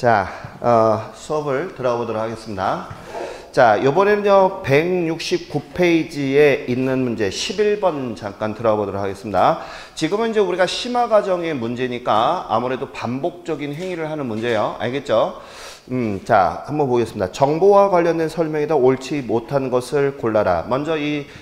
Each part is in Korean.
자, 수업을 들어보도록 하겠습니다. 자, 이번에는요, 169페이지에 있는 문제 11번 잠깐 들어보도록 하겠습니다. 지금은 이제 우리가 심화 과정의 문제니까 아무래도 반복적인 행위를 하는 문제예요. 알겠죠? 자, 한번 보겠습니다. 정보와 관련된 설명이다. 옳지 못한 것을 골라라. 먼저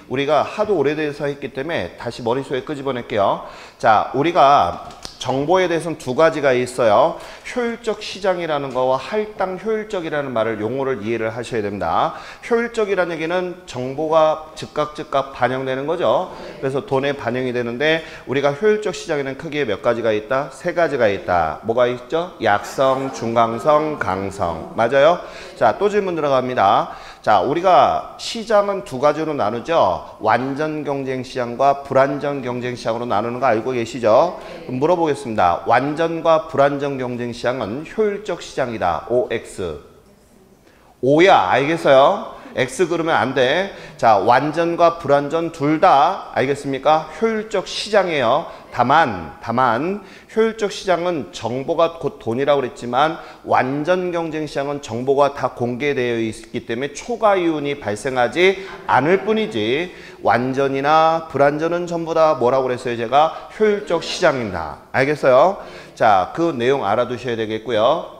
우리가 하도 오래돼서 했기 때문에 다시 머릿속에 끄집어낼게요. 자, 우리가 정보에 대해서는 두 가지가 있어요. 효율적 시장이라는 거와 할당 효율적이라는 말을 용어를 이해를 하셔야 됩니다. 효율적이라는 얘기는 정보가 즉각 반영되는 거죠. 그래서 돈에 반영이 되는데 우리가 효율적 시장에는 크게 몇 가지가 있다? 세 가지가 있다. 뭐가 있죠? 약성, 중강성, 강성. 맞아요? 자, 또 질문 들어갑니다. 자, 우리가 시장은 두 가지로 나누죠. 완전 경쟁 시장과 불완전 경쟁 시장으로 나누는 거 알고 계시죠? 그럼 물어보겠습니다. 완전과 불완전 경쟁 시장은 효율적 시장이다. OX. O야. 알겠어요? X 그러면 안 돼. 자, 완전과 불완전 둘 다 알겠습니까? 효율적 시장이에요. 다만 효율적 시장은 정보가 곧 돈이라고 그랬지만 완전 경쟁 시장은 정보가 다 공개되어 있기 때문에 초과 이윤이 발생하지 않을 뿐이지 완전이나 불완전은 전부 다 뭐라고 그랬어요? 제가 효율적 시장입니다. 알겠어요? 자, 그 내용 알아두셔야 되겠고요.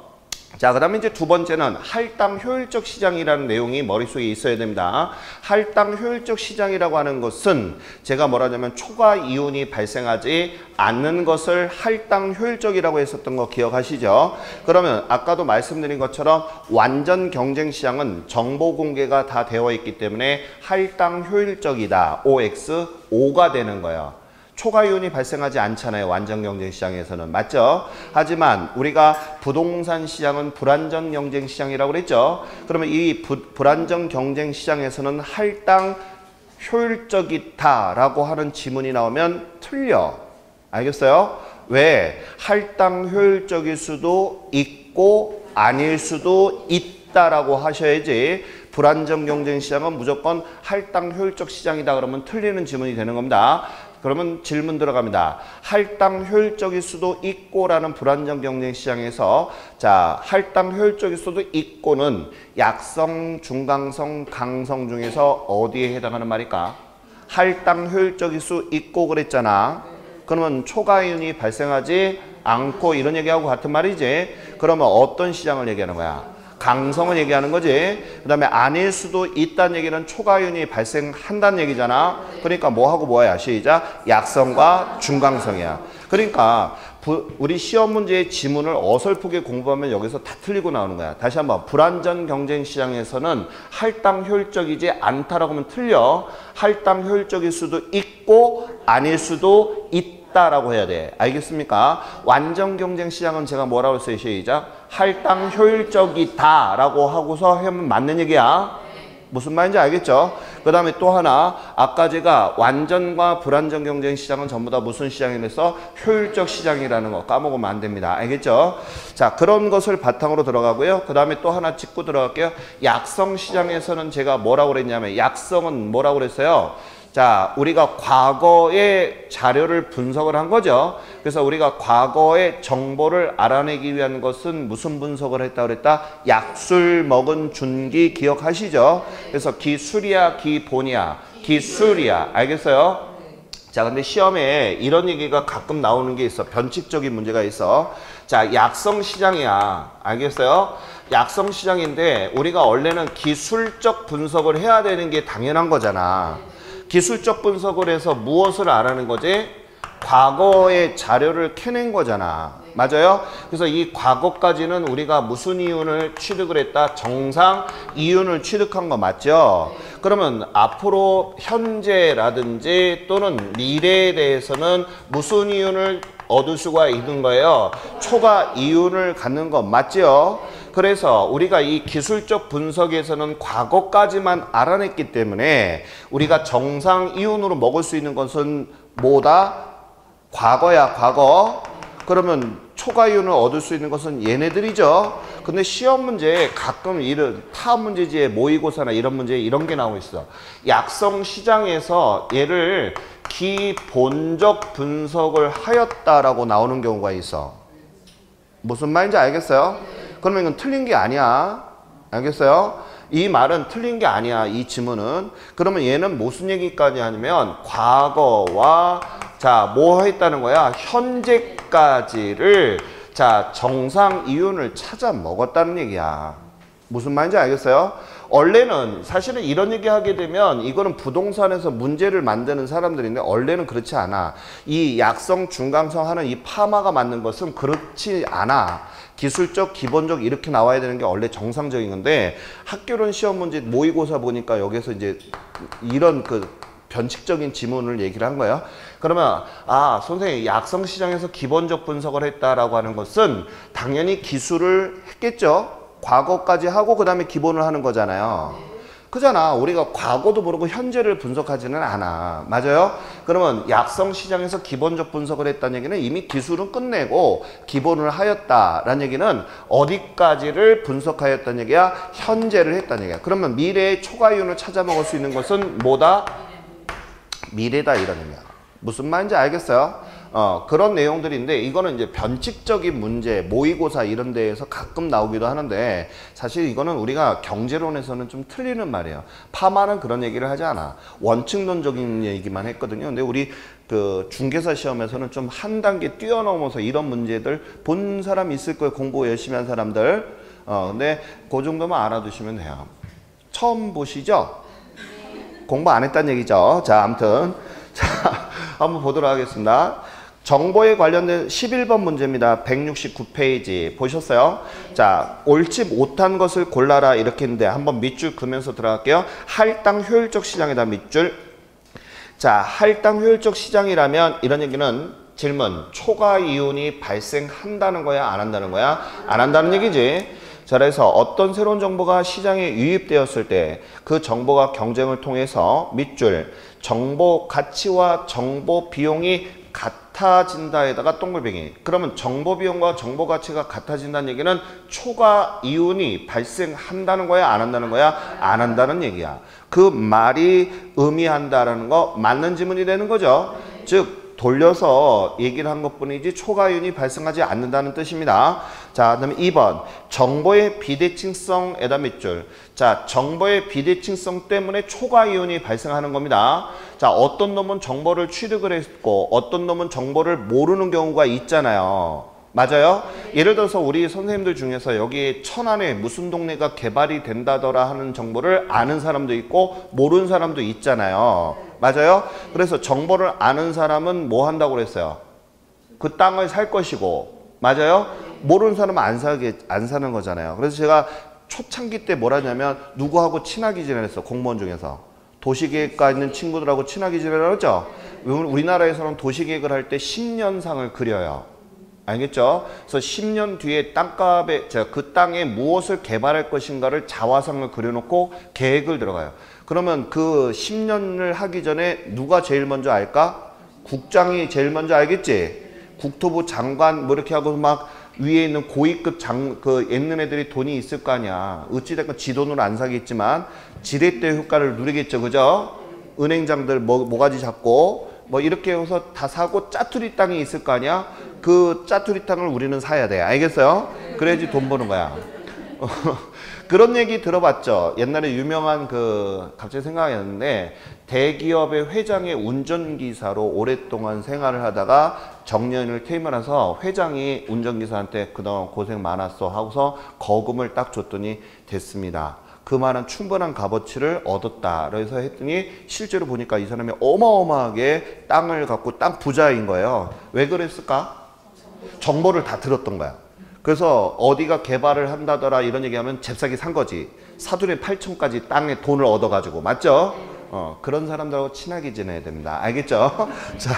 자, 그 다음에 이제 두 번째는 할당 효율적 시장이라는 내용이 머릿속에 있어야 됩니다. 할당 효율적 시장이라고 하는 것은 제가 뭐라 하냐면 초과 이윤이 발생하지 않는 것을 할당 효율적이라고 했었던 거 기억하시죠? 그러면 아까도 말씀드린 것처럼 완전 경쟁 시장은 정보 공개가 다 되어 있기 때문에 할당 효율적이다. OX, O가 되는 거예요. 초과 이윤이 발생하지 않잖아요. 완전 경쟁 시장에서는. 맞죠? 하지만 우리가 부동산 시장은 불완전 경쟁 시장이라고 그랬죠. 그러면 이 불완전 경쟁 시장에서는 할당 효율적이다라고 하는 지문이 나오면 틀려. 알겠어요? 왜? 할당 효율적일 수도 있고 아닐 수도 있다라고 하셔야지 불완전 경쟁 시장은 무조건 할당 효율적 시장이다 그러면 틀리는 지문이 되는 겁니다. 그러면 질문 들어갑니다. 할당 효율적일 수도 있고라는 불완전 경쟁 시장에서 자, 할당 효율적일 수도 있고는 약성, 중강성, 강성 중에서 어디에 해당하는 말일까? 할당 효율적일 수 있고 그랬잖아. 그러면 초과 이윤이 발생하지 않고 이런 얘기하고 같은 말이지. 그러면 어떤 시장을 얘기하는 거야? 강성을 얘기하는 거지. 그 다음에 아닐 수도 있다는 얘기는 초과이윤이 발생한다는 얘기잖아. 그러니까 뭐하고 뭐야? 시작. 약성과 중강성이야. 그러니까 우리 시험 문제의 지문을 어설프게 공부하면 여기서 다 틀리고 나오는 거야. 다시 한번. 불완전 경쟁 시장에서는 할당 효율적이지 않다라고 하면 틀려. 할당 효율적일 수도 있고 아닐 수도 있다라고 해야 돼. 알겠습니까? 완전 경쟁 시장은 제가 뭐라고 했어요? 시작. 할당 효율적이다 라고 하고서 하면 맞는 얘기야. 무슨 말인지 알겠죠? 그 다음에 또 하나, 아까 제가 완전과 불완전 경쟁 시장은 전부 다 무슨 시장이라서 효율적 시장이라는 거 까먹으면 안 됩니다. 알겠죠? 자, 그런 것을 바탕으로 들어가고요. 그 다음에 또 하나 짚고 들어갈게요. 약성 시장에서는 제가 뭐라고 그랬냐면 약성은 뭐라고 그랬어요? 자, 우리가 과거의 자료를 분석을 한 거죠. 그래서 우리가 과거의 정보를 알아내기 위한 것은 무슨 분석을 했다 그랬다? 약술 먹은 준기 기억하시죠? 그래서 기술이야, 기본이야, 기술이야. 알겠어요? 자, 근데 시험에 이런 얘기가 가끔 나오는 게 있어. 변칙적인 문제가 있어. 자, 약성 시장이야. 알겠어요? 약성 시장인데 우리가 원래는 기술적 분석을 해야 되는 게 당연한 거잖아. 기술적 분석을 해서 무엇을 알아낸 거지? 과거의 자료를 캐낸 거잖아. 맞아요? 그래서 이 과거까지는 우리가 무슨 이윤을 취득을 했다? 정상 이윤을 취득한 거 맞죠? 그러면 앞으로 현재라든지 또는 미래에 대해서는 무슨 이윤을 얻을 수가 있는 거예요? 초과 이윤을 갖는 거 맞죠? 그래서 우리가 이 기술적 분석에서는 과거까지만 알아냈기 때문에 우리가 정상 이윤으로 먹을 수 있는 것은 뭐다? 과거야, 과거. 그러면 초과 이윤을 얻을 수 있는 것은 얘네들이죠. 근데 시험 문제에 가끔 이런 타업 문제지에 모의고사나 이런 문제에 이런 게 나오고 있어. 약성 시장에서 얘를 기본적 분석을 하였다라고 나오는 경우가 있어. 무슨 말인지 알겠어요? 그러면 이건 틀린 게 아니야. 알겠어요? 이 말은 틀린 게 아니야. 이 지문은. 그러면 얘는 무슨 얘기까지 하냐면 과거와 자, 뭐 했다는 거야? 현재까지를 자, 정상 이윤을 찾아 먹었다는 얘기야. 무슨 말인지 알겠어요? 원래는 사실은 이런 얘기 하게 되면 이거는 부동산에서 문제를 만드는 사람들인데 원래는 그렇지 않아. 이 약성, 중강성 하는 이 파마가 맞는 것은 그렇지 않아. 기술적, 기본적 이렇게 나와야 되는 게 원래 정상적인 건데 학교론 시험 문제 모의고사 보니까 여기서 이제 이런 그 변칙적인 지문을 얘기를 한 거예요. 그러면 아 선생님 약성 시장에서 기본적 분석을 했다라고 하는 것은 당연히 기술을 했겠죠. 과거까지 하고 그 다음에 기본을 하는 거잖아요. 그잖아. 우리가 과거도 모르고 현재를 분석하지는 않아. 맞아요? 그러면 약성 시장에서 기본적 분석을 했다는 얘기는 이미 기술은 끝내고 기본을 하였다라는 얘기는 어디까지를 분석하였다는 얘기야? 현재를 했다는 얘기야. 그러면 미래의 초과이윤을 찾아 먹을 수 있는 것은 뭐다? 미래다 이런 의미야. 무슨 말인지 알겠어요? 그런 내용들인데 이거는 이제 변칙적인 문제, 모의고사 이런 데에서 가끔 나오기도 하는데 사실 이거는 우리가 경제론에서는 좀 틀리는 말이에요. 파마는 그런 얘기를 하지 않아. 원칙론적인 얘기만 했거든요. 근데 우리 그 중개사 시험에서는 좀 한 단계 뛰어넘어서 이런 문제들 본 사람 있을 거예요. 공부 열심히 한 사람들. 근데 그 정도만 알아두시면 돼요. 처음 보시죠? 공부 안 했다는 얘기죠. 자, 아무튼 자, 한번 보도록 하겠습니다. 정보에 관련된 11번 문제입니다. 169페이지 보셨어요? 자, 옳지 못한 것을 골라라 이렇게 했는데 한번 밑줄 그면서 들어갈게요. 할당 효율적 시장이다 밑줄. 자, 할당 효율적 시장이라면 이런 얘기는 질문 초과 이윤이 발생한다는 거야 안 한다는 거야? 안 한다는 얘기지. 자, 그래서 어떤 새로운 정보가 시장에 유입되었을 때 그 정보가 경쟁을 통해서 밑줄 정보 가치와 정보 비용이 같아진다에다가 동글뱅이. 그러면 정보 비용과 정보 가치가 같아진다는 얘기는 초과 이윤이 발생한다는 거야 안 한다는 거야? 안 한다는 얘기야. 그 말이 의미한다라는 거 맞는 지문이 되는 거죠. 즉 돌려서 얘기를 한 것뿐이지 초과이윤이 발생하지 않는다는 뜻입니다. 자, 그다음에 2번 정보의 비대칭성에다 밑줄. 자, 정보의 비대칭성 때문에 초과이윤이 발생하는 겁니다. 자, 어떤 놈은 정보를 취득을 했고 어떤 놈은 정보를 모르는 경우가 있잖아요. 맞아요? 예를 들어서 우리 선생님들 중에서 여기 천안에 무슨 동네가 개발이 된다더라 하는 정보를 아는 사람도 있고 모르는 사람도 있잖아요. 맞아요? 그래서 정보를 아는 사람은 뭐 한다고 그랬어요? 그 땅을 살 것이고, 맞아요? 모르는 사람은 안 사는 거잖아요. 그래서 제가 초창기 때 뭘 하냐면 누구하고 친하게 지내랬어, 공무원 중에서. 도시계획과 있는 친구들하고 친하게 지내라고 했죠? 우리나라에서는 도시계획을 할 때 10년상을 그려요. 알겠죠? 그래서 10년 뒤에 땅값에, 그 땅에 무엇을 개발할 것인가를 자화상을 그려놓고 계획을 들어가요. 그러면 그 10년을 하기 전에 누가 제일 먼저 알까? 국장이 제일 먼저 알겠지? 국토부 장관 뭐 이렇게 하고 막 위에 있는 고위급 그 있는 애들이 돈이 있을 거 아니야. 어찌됐건 지 돈으로 안 사겠지만 지렛대 효과를 누리겠죠. 그죠? 은행장들 모가지 잡고 뭐 이렇게 해서 다 사고 짜투리 땅이 있을 거 아니야. 그 짜투리 땅을 우리는 사야 돼. 알겠어요? 그래야지 돈 버는 거야. 그런 얘기 들어봤죠. 옛날에 유명한 갑자기 생각이 났는데 대기업의 회장의 운전기사로 오랫동안 생활을 하다가 정년을 퇴임하면서 회장이 운전기사한테 그동안 고생 많았어 하고서 거금을 딱 줬더니 됐습니다. 그만한 충분한 값어치를 얻었다. 그래서 했더니 실제로 보니까 이 사람이 어마어마하게 땅을 갖고 땅 부자인 거예요. 왜 그랬을까? 정보를 다 들었던 거야. 그래서 어디가 개발을 한다더라 이런 얘기하면 잽싸게 산 거지. 사돈의 8천까지 땅에 돈을 얻어가지고. 맞죠? 그런 사람들하고 친하게 지내야 됩니다. 알겠죠? 자,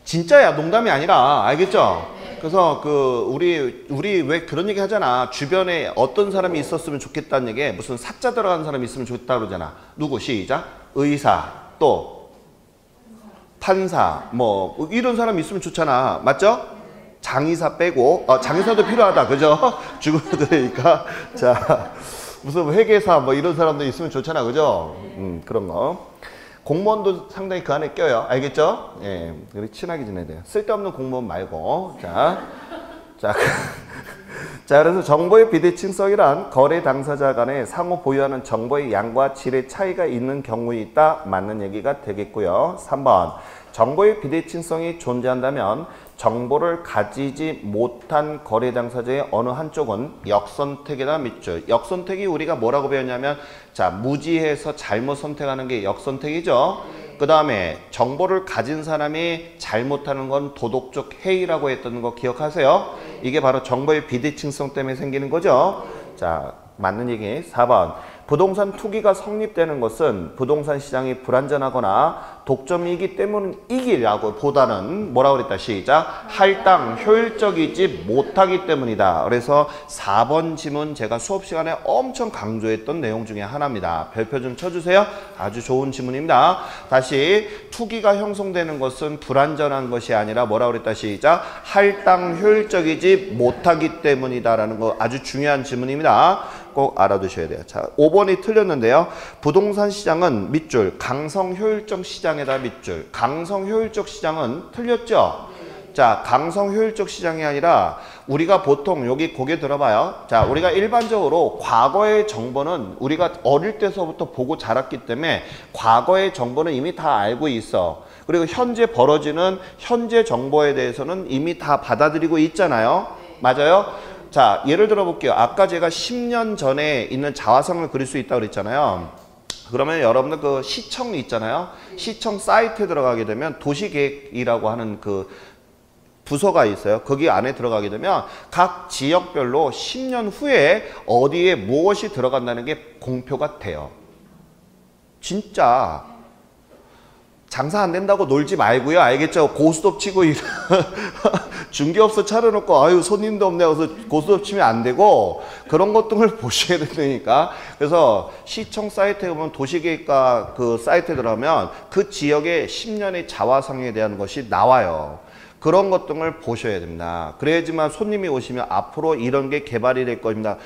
진짜야. 농담이 아니라. 알겠죠? 그래서 우리 왜 그런 얘기 하잖아. 주변에 어떤 사람이 있었으면 좋겠다는 얘기에 무슨 사자 들어가는 사람이 있으면 좋겠다 그러잖아. 누구? 시작. 의사, 또 판사, 뭐 이런 사람이 있으면 좋잖아. 맞죠? 장의사 빼고, 장의사도 필요하다. 그죠? 죽어야 되니까. 자, 무슨 회계사 뭐 이런 사람도 있으면 좋잖아. 그죠? 그런 거. 공무원도 상당히 그 안에 껴요. 알겠죠? 예. 그리고 친하게 지내야 돼요. 쓸데없는 공무원 말고. 자. 자, 그래서 정보의 비대칭성이란 거래 당사자 간에 상호 보유하는 정보의 양과 질의 차이가 있는 경우에 있다. 맞는 얘기가 되겠고요. 3번. 정보의 비대칭성이 존재한다면 정보를 가지지 못한 거래 당사자의 어느 한쪽은 역선택이나 밑줄. 역선택이 우리가 뭐라고 배웠냐면 자, 무지해서 잘못 선택하는 게 역선택이죠. 그 다음에 정보를 가진 사람이 잘못하는 건 도덕적 해이라고 했던 거 기억하세요? 이게 바로 정보의 비대칭성 때문에 생기는 거죠. 자, 맞는 얘기 4번. 부동산 투기가 성립되는 것은 부동산 시장이 불안전하거나 독점이기 때문이기라고 보다는 뭐라고 그랬다. 시작. 할당 효율적이지 못하기 때문이다. 그래서 4번 지문 제가 수업 시간에 엄청 강조했던 내용 중에 하나입니다. 별표 좀 쳐주세요. 아주 좋은 지문입니다. 다시 투기가 형성되는 것은 불안전한 것이 아니라 뭐라고 그랬다. 시작. 할당 효율적이지 못하기 때문이다라는 거 아주 중요한 지문입니다. 꼭 알아두셔야 돼요. 자, 5번이 틀렸는데요. 부동산 시장은 밑줄, 강성 효율적 시장에다 밑줄. 강성 효율적 시장은 틀렸죠? 자, 강성 효율적 시장이 아니라 우리가 보통 여기 고개 들어봐요. 자, 우리가 일반적으로 과거의 정보는 우리가 어릴 때서부터 보고 자랐기 때문에 과거의 정보는 이미 다 알고 있어. 그리고 현재 벌어지는 현재 정보에 대해서는 이미 다 받아들이고 있잖아요. 맞아요? 자, 예를 들어 볼게요. 아까 제가 10년 전에 있는 자화상을 그릴 수 있다고 그랬잖아요. 그러면 여러분들 그 시청 있잖아요. 시청 사이트에 들어가게 되면 도시계획이라고 하는 그 부서가 있어요. 거기 안에 들어가게 되면 각 지역별로 10년 후에 어디에 무엇이 들어간다는 게 공표가 돼요. 진짜 장사 안 된다고 놀지 말고요. 알겠죠? 고스톱 치고 중개업소 차려놓고 아유 손님도 없네 그래서 고스톱 치면 안 되고 그런 것들을 보셔야 되니까. 그래서 시청 사이트에 보면 도시계획과 그 사이트에 들어가면 그 지역의 10년의 자화상에 대한 것이 나와요. 그런 것들을 보셔야 됩니다. 그래야지만 손님이 오시면 앞으로 이런 게 개발이 될 겁니다.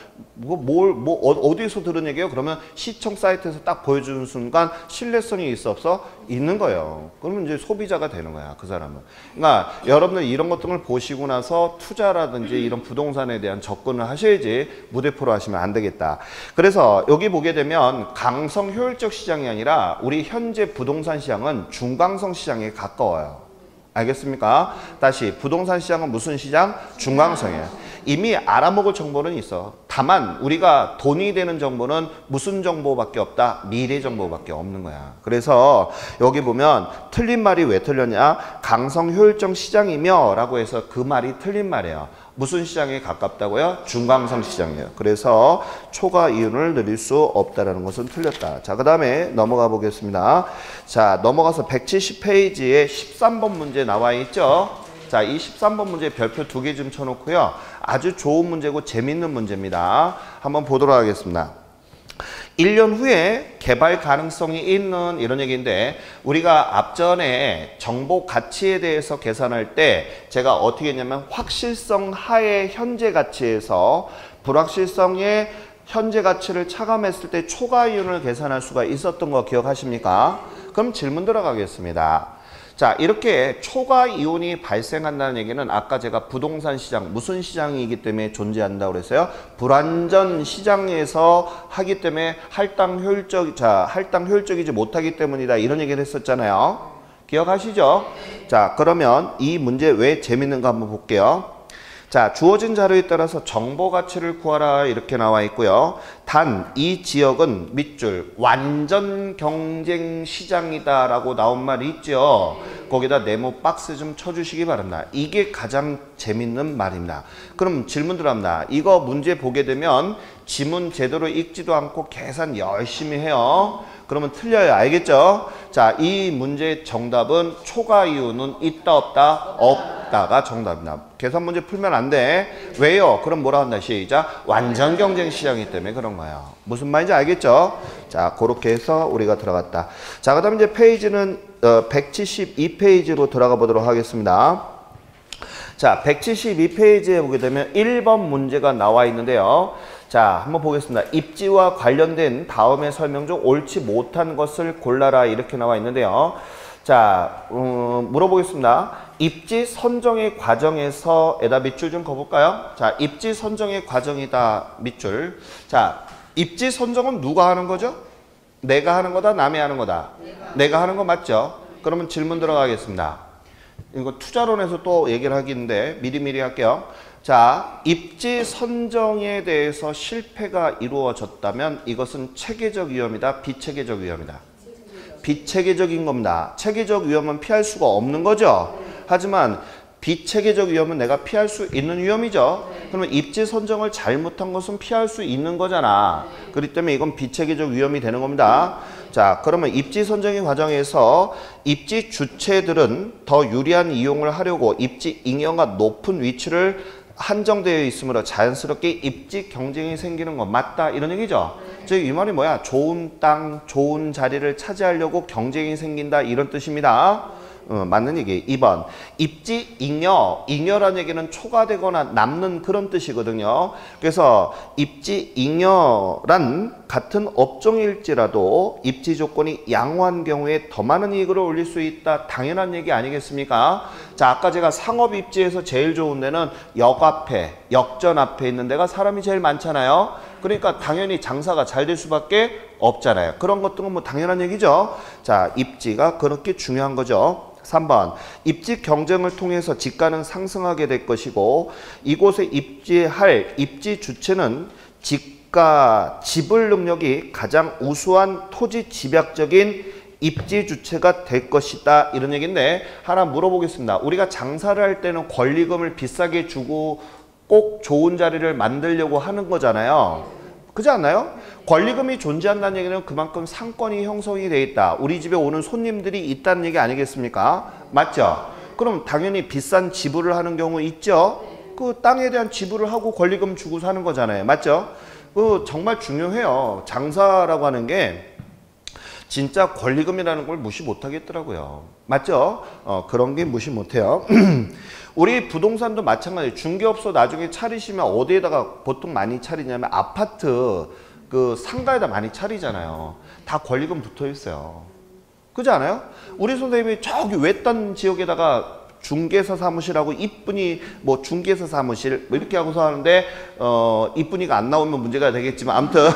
어디서 들은 얘기예요? 그러면 시청 사이트에서 딱 보여주는 순간 신뢰성이 있어 없어? 있는 거예요. 그러면 이제 소비자가 되는 거야, 그 사람은. 그러니까 여러분들 이런 것들을 보시고 나서 투자라든지 이런 부동산에 대한 접근을 하셔야지 무대포로 하시면 안 되겠다. 그래서 여기 보게 되면 강성 효율적 시장이 아니라 우리 현재 부동산 시장은 중강성 시장에 가까워요. 알겠습니까? 다시 부동산 시장은 무슨 시장? 중강성이에요. 이미 알아먹을 정보는 있어. 다만 우리가 돈이 되는 정보는 무슨 정보밖에 없다? 미래 정보밖에 없는 거야. 그래서 여기 보면 틀린 말이 왜 틀렸냐? 강성 효율적 시장이며 라고 해서 그 말이 틀린 말이에요. 무슨 시장에 가깝다고요? 중강성 시장이에요. 그래서 초과 이윤을 누릴 수 없다는 것은 틀렸다. 자, 그 다음에 넘어가 보겠습니다. 자, 넘어가서 170페이지에 13번 문제 나와 있죠. 자, 이 13번 문제 별표 2개 좀 쳐놓고요. 아주 좋은 문제고 재밌는 문제입니다. 한번 보도록 하겠습니다. 1년 후에 개발 가능성이 있는 이런 얘기인데 우리가 앞전에 정보 가치에 대해서 계산할 때 제가 어떻게 했냐면 확실성 하에 현재 가치에서 불확실성의 현재 가치를 차감했을 때 초과 이윤을 계산할 수가 있었던 거 기억하십니까? 그럼 질문 들어가겠습니다. 자, 이렇게 초과 이윤이 발생한다는 얘기는 아까 제가 부동산 시장, 무슨 시장이기 때문에 존재한다고 그랬어요? 불안전 시장에서 하기 때문에 할당 효율적이지 못하기 때문이다. 이런 얘기를 했었잖아요. 기억하시죠? 자, 그러면 이 문제 왜 재밌는가 한번 볼게요. 자, 주어진 자료에 따라서 정보 가치를 구하라 이렇게 나와 있고요. 단 이 지역은 밑줄 완전 경쟁 시장이다 라고 나온 말이 있죠. 거기다 네모 박스 좀 쳐주시기 바랍니다. 이게 가장 재밌는 말입니다. 그럼 질문 들어갑니다. 이거 문제 보게 되면 지문 제대로 읽지도 않고 계산 열심히 해요. 그러면 틀려요. 알겠죠? 자, 이 문제의 정답은 초과 이윤은 있다 없다? 없다가 정답입니다. 계산 문제 풀면 안 돼. 왜요? 그럼 뭐라 한다? 시작. 완전 경쟁 시장이기 때문에 그런 거예요. 무슨 말인지 알겠죠? 자, 그렇게 해서 우리가 들어갔다. 자, 그 다음에 이제 페이지는 172페이지로 들어가 보도록 하겠습니다. 자, 172페이지에 보게 되면 1번 문제가 나와 있는데요. 자, 한번 보겠습니다. 입지와 관련된 다음의 설명 중 옳지 못한 것을 골라라 이렇게 나와 있는데요. 자, 물어보겠습니다. 입지 선정의 과정에서에다 밑줄 좀 그어볼까요? 자, 입지 선정의 과정이다 밑줄. 자, 입지 선정은 누가 하는 거죠? 내가 하는 거다, 남이 하는 거다? 내가 하는 거 맞죠? 그러면 질문 들어가겠습니다. 이거 투자론에서 또 얘기를 하기인데 미리미리 할게요. 자, 입지 선정에 대해서 실패가 이루어졌다면 이것은 체계적 위험이다, 비체계적 위험이다? 비체계적인 겁니다. 체계적 위험은 피할 수가 없는 거죠. 하지만 비체계적 위험은 내가 피할 수 있는 위험이죠. 그러면 입지 선정을 잘못한 것은 피할 수 있는 거잖아. 그렇기 때문에 이건 비체계적 위험이 되는 겁니다. 자, 그러면 입지 선정의 과정에서 입지 주체들은 더 유리한 이용을 하려고 입지 잉여가 높은 위치를 한정되어 있으므로 자연스럽게 입지 경쟁이 생기는 건 맞다, 이런 얘기죠. 즉 이 말이 뭐야? 좋은 땅, 좋은 자리를 차지하려고 경쟁이 생긴다, 이런 뜻입니다. 맞는 얘기. 2번. 입지 잉여. 잉여란 얘기는 초과되거나 남는 그런 뜻이거든요. 그래서 입지 잉여란 같은 업종일지라도 입지 조건이 양호한 경우에 더 많은 이익을 올릴 수 있다. 당연한 얘기 아니겠습니까? 자, 아까 제가 상업 입지에서 제일 좋은 데는 역 앞에, 역전 앞에 있는 데가 사람이 제일 많잖아요. 그러니까 당연히 장사가 잘 될 수밖에 없잖아요. 그런 것들은 뭐 당연한 얘기죠. 자, 입지가 그렇게 중요한 거죠. 3번. 입지 경쟁을 통해서 지가는 상승하게 될 것이고 이곳에 입지할 입지 주체는 지가 지불 능력이 가장 우수한 토지 집약적인 입지 주체가 될 것이다, 이런 얘기인데 하나 물어보겠습니다. 우리가 장사를 할 때는 권리금을 비싸게 주고 꼭 좋은 자리를 만들려고 하는 거잖아요. 그렇지 않나요? 권리금이 존재한다는 얘기는 그만큼 상권이 형성이 돼 있다. 우리 집에 오는 손님들이 있다는 얘기 아니겠습니까? 맞죠? 그럼 당연히 비싼 지불을 하는 경우 있죠? 그 땅에 대한 지불을 하고 권리금 주고 사는 거잖아요. 맞죠? 그 정말 중요해요. 장사라고 하는 게 진짜 권리금이라는 걸 무시 못 하겠더라고요. 맞죠? 그런 게 무시 못 해요. 우리 부동산도 마찬가지예요. 중개업소 나중에 차리시면 어디에다가 보통 많이 차리냐면 아파트 그 상가에다 많이 차리잖아요. 다 권리금 붙어 있어요. 그렇지 않아요? 우리 선생님이 저기 외딴 지역에다가 중개사 사무실하고 이쁜이 뭐 중개사 사무실 뭐 이렇게 하고서 하는데 이쁜이가 안 나오면 문제가 되겠지만 아무튼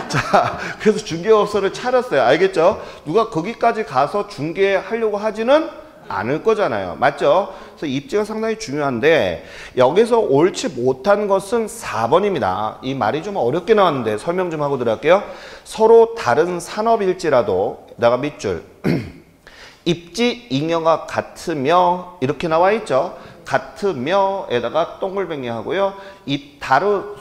자, 그래서 중개업소를 차렸어요. 알겠죠? 누가 거기까지 가서 중개하려고 하지는 않을 거잖아요. 맞죠? 그래서 입지가 상당히 중요한데 여기서 옳지 못한 것은 4번입니다. 이 말이 좀 어렵게 나왔는데 설명 좀 하고 들어갈게요. 서로 다른 산업일지라도 내가 밑줄 입지 잉여가 같으며 이렇게 나와 있죠. 같으며에다가 동글뱅이 하고요.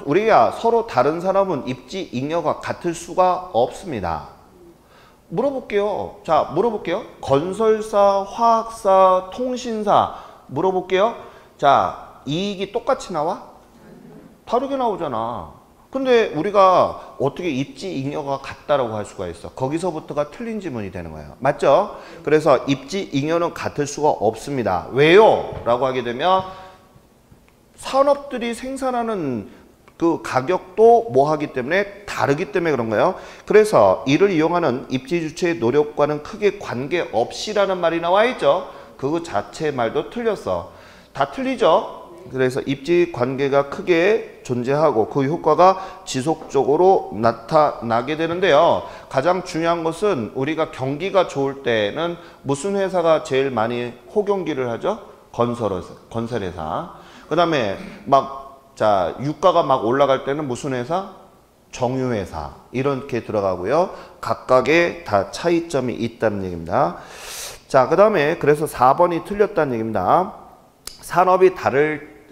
우리가 서로 다른 산업은 입지 잉여가 같을 수가 없습니다. 물어볼게요. 자, 물어볼게요. 건설사, 화학사, 통신사 물어볼게요. 자, 이익이 똑같이 나와? 다르게 나오잖아. 근데 우리가 어떻게 입지 잉여가 같다라고 할 수가 있어? 거기서부터가 틀린 지문이 되는 거예요. 맞죠? 그래서 입지 잉여는 같을 수가 없습니다. 왜요? 라고 하게 되면 산업들이 생산하는 그 가격도 뭐 하기 때문에 다르기 때문에 그런 거예요. 그래서 이를 이용하는 입지 주체의 노력과는 크게 관계없이라는 말이 나와 있죠. 그 자체의 말도 틀렸어. 다 틀리죠? 그래서 입지 관계가 크게 존재하고 그 효과가 지속적으로 나타나게 되는데요. 가장 중요한 것은 우리가 경기가 좋을 때는 무슨 회사가 제일 많이 호경기를 하죠? 건설회사. 그 다음에 자, 유가가 막 올라갈 때는 무슨 회사? 정유회사. 이렇게 들어가고요. 각각의 다 차이점이 있다는 얘기입니다. 자, 그 다음에 그래서 4번이 틀렸다는 얘기입니다. 산업이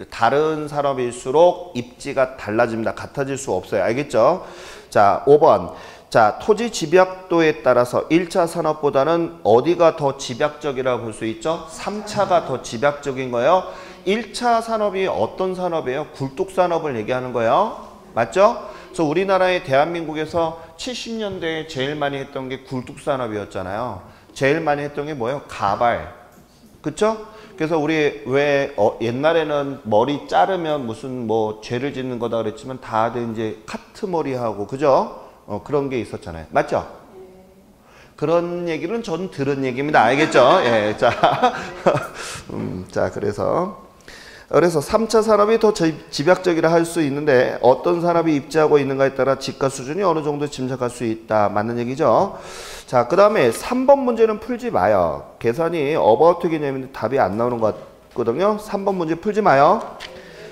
다른 산업일수록 입지가 달라집니다. 같아질 수 없어요. 알겠죠? 자, 5번. 자, 토지 집약도에 따라서 1차 산업보다는 어디가 더 집약적이라고 볼 수 있죠? 3차가 더 집약적인 거예요. 1차 산업이 어떤 산업이에요? 굴뚝산업을 얘기하는 거예요. 맞죠? 그래서 우리나라의 대한민국에서 70년대에 제일 많이 했던 게 굴뚝산업이었잖아요. 제일 많이 했던 게 뭐예요? 가발. 그쵸? 그래서 우리 왜 옛날에는 머리 자르면 무슨 뭐 죄를 짓는 거다 그랬지만 다들 이제 카트 머리하고 그죠? 그런 게 있었잖아요. 맞죠? 그런 얘기는 전 들은 얘기입니다. 알겠죠? 예, 자, 자, 그래서 3차 산업이 더 집약적이라 할 수 있는데 어떤 산업이 입지하고 있는가에 따라 집가 수준이 어느 정도 짐작할 수 있다. 맞는 얘기죠. 자, 그 다음에 3번 문제는 풀지 마요. 계산이 about 개념인데 답이 안 나오는 것 같거든요. 3번 문제 풀지 마요.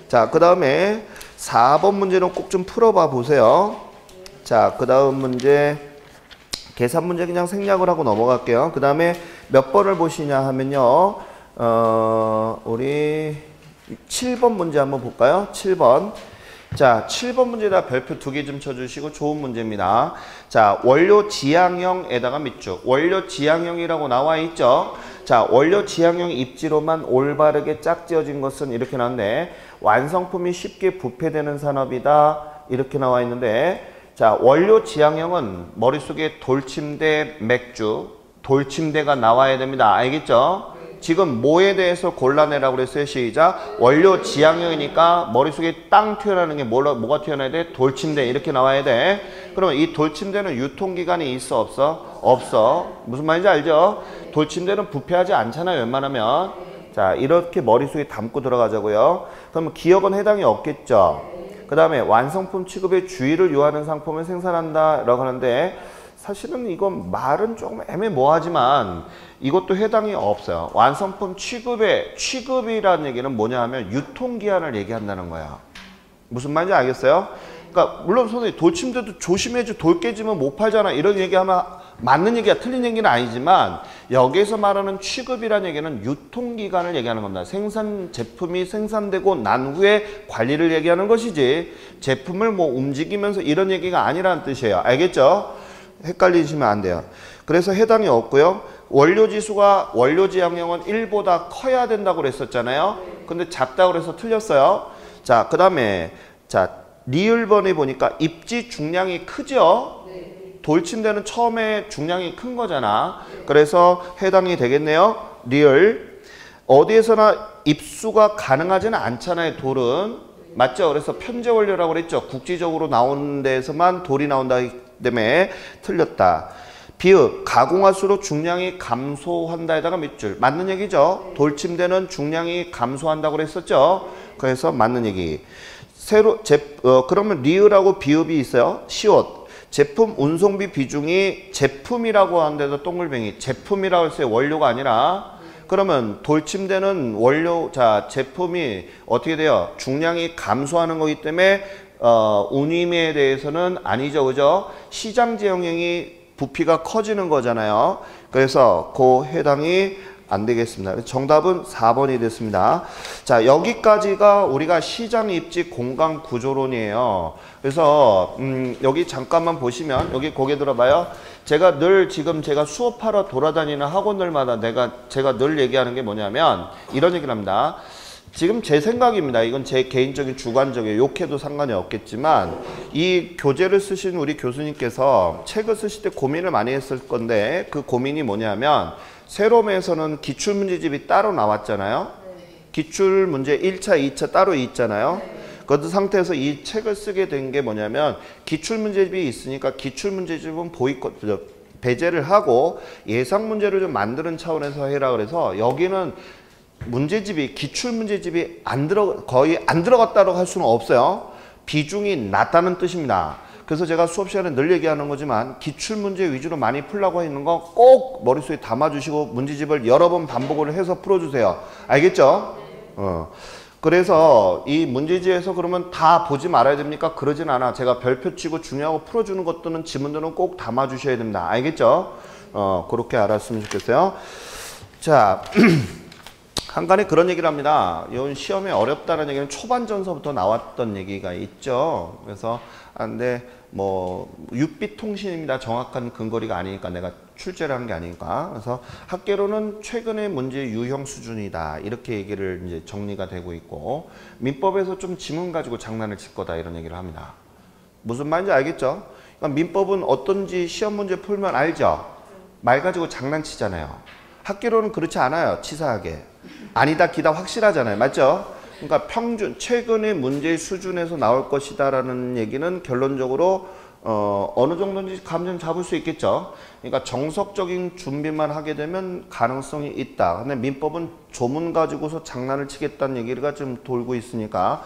자, 그 다음에 4번 문제는 꼭 좀 풀어봐 보세요. 자, 그 다음 문제 계산 문제 그냥 생략을 하고 넘어갈게요. 그 다음에 몇 번을 보시냐 하면요. 우리 7번 문제 한번 볼까요? 7번. 자, 7번 문제에다 별표 2개 좀 쳐주시고 좋은 문제입니다. 자, 원료 지향형에다가 밑줄. 원료 지향형이라고 나와 있죠? 자, 원료 지향형 입지로만 올바르게 짝지어진 것은 이렇게 나오는데 완성품이 쉽게 부패되는 산업이다. 이렇게 나와 있는데 자, 원료 지향형은 머릿속에 돌침대, 맥주, 돌침대가 나와야 됩니다. 알겠죠? 지금 뭐에 대해서 골라내라고 그랬어요? 시작. 원료 지향형이니까 머릿속에 땅 튀어나오는 게 뭐가 튀어나와야 돼? 돌침대 이렇게 나와야 돼. 그러면 이 돌침대는 유통기간이 있어 없어? 없어. 무슨 말인지 알죠? 돌침대는 부패하지 않잖아요. 웬만하면. 자, 이렇게 머릿속에 담고 들어가자고요. 그러면 기억은 해당이 없겠죠? 그 다음에 완성품 취급에 주의를 요하는 상품을 생산한다 라고 하는데 사실은 이건 말은 조금 애매모호하지만 이것도 해당이 없어요. 완성품 취급이라는 얘기는 뭐냐 하면 유통기한을 얘기한다는 거야. 무슨 말인지 알겠어요? 그러니까 물론 선생님 돌침대도 조심해줘. 돌 깨지면 못 팔잖아. 이런 얘기하면 맞는 얘기야. 틀린 얘기는 아니지만 여기서 말하는 취급이라는 얘기는 유통기간을 얘기하는 겁니다. 제품이 생산되고 난 후에 관리를 얘기하는 것이지 제품을 뭐 움직이면서 이런 얘기가 아니라는 뜻이에요. 알겠죠? 헷갈리시면 안 돼요. 그래서 해당이 없고요. 원료지수가 원료지향형은 1보다 커야 된다고 그랬었잖아요. 근데 작다고 그래서 틀렸어요. 자, 그 다음에 자 리을번에 보니까 입지 중량이 크죠? 돌침대는 처음에 중량이 큰 거잖아. 그래서 해당이 되겠네요. 리을. 어디에서나 입수가 가능하지는 않잖아요. 돌은. 맞죠? 그래서 편제원료라고 그랬죠. 국지적으로 나오는 데에서만 돌이 나온다기 때문에 틀렸다. 비읍, 가공할수록 중량이 감소한다에다가 밑줄. 맞는 얘기죠. 돌침대는 중량이 감소한다고 그랬었죠. 그래서 맞는 얘기. 그러면 리을하고 비읍이 있어요. 시옷. 제품 운송비 비중이 제품이라고 하는데도 동글뱅이. 제품이라고 했어요. 원료가 아니라. 그러면 돌침대는 제품이 어떻게 돼요? 중량이 감소하는 거기 때문에 운임에 대해서는 아니죠. 그죠? 시장제 영향이 부피가 커지는 거잖아요. 그래서 그 해당이 안 되겠습니다. 정답은 4번이 됐습니다. 자, 여기까지가 우리가 시장 입지 공간 구조론이에요. 그래서 여기 잠깐만 보시면 여기 고개 들어봐요. 제가 늘 지금 제가 수업하러 돌아다니는 학원들마다 제가 늘 얘기하는 게 뭐냐면 이런 얘기를 합니다. 지금 제 생각입니다. 이건 제 개인적인 주관적이에요. 욕해도 상관이 없겠지만 이 교재를 쓰신 우리 교수님께서 책을 쓰실 때 고민을 많이 했을 건데 그 고민이 뭐냐면 세롬에서는 기출문제집이 따로 나왔잖아요. 기출문제 1차, 2차 따로 있잖아요. 그 상태에서 이 책을 쓰게 된 게 뭐냐면 기출문제집이 있으니까 기출문제집은 배제를 하고 예상문제를 좀 만드는 차원에서 해라 그래서 여기는 기출문제집이 거의 안 들어갔다고 할 수는 없어요. 비중이 낮다는 뜻입니다. 그래서 제가 수업 시간에 늘 얘기하는 거지만 기출문제 위주로 많이 풀라고 있는 거 꼭 머릿속에 담아주시고 문제집을 여러 번 반복을 해서 풀어주세요. 알겠죠? 그래서 이 문제지에서 그러면 다 보지 말아야 됩니까? 그러진 않아. 제가 별표 치고 중요하고 풀어주는 것들은 지문들은 꼭 담아주셔야 됩니다. 알겠죠? 그렇게 알았으면 좋겠어요. 자, 간간히 그런 얘기를 합니다. 이건 시험에 어렵다는 얘기는 초반전서부터 나왔던 얘기가 있죠. 그래서 근데 뭐 육비통신입니다. 정확한 근거리가 아니니까 내가 출제를 한 게 아니니까. 그래서 학계로는 최근의 문제 유형 수준이다. 이렇게 얘기를 이제 정리가 되고 있고 민법에서 좀 지문 가지고 장난을 칠 거다 이런 얘기를 합니다. 무슨 말인지 알겠죠? 그러니까 민법은 어떤지 시험 문제 풀면 알죠? 말 가지고 장난치잖아요. 학계로는 그렇지 않아요. 치사하게. 아니다 기다 확실하잖아요. 맞죠? 그러니까 최근의 문제의 수준에서 나올 것이다 라는 얘기는 결론적으로 어느 정도인지 감 좀 잡을 수 있겠죠. 그러니까 정석적인 준비만 하게 되면 가능성이 있다. 근데 민법은 조문 가지고서 장난을 치겠다는 얘기가 좀 돌고 있으니까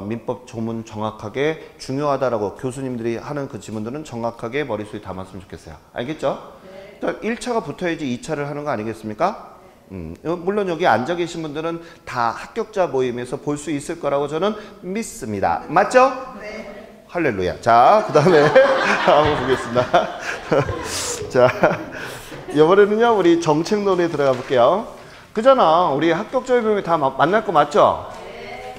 민법 조문 정확하게 중요하다라고 교수님들이 하는 그 지문들은 정확하게 머릿속에 담았으면 좋겠어요. 알겠죠? 일단 1차가 붙어야지 2차를 하는 거 아니겠습니까? 물론 여기 앉아 계신 분들은 다 합격자 모임에서 볼 수 있을 거라고 저는 믿습니다. 맞죠? 네. 할렐루야. 자, 그 다음에 한번 보겠습니다. 자, 이번에는요, 우리 정책론에 들어가 볼게요. 그잖아. 우리 합격자 모임에 다 만날 거 맞죠? 네.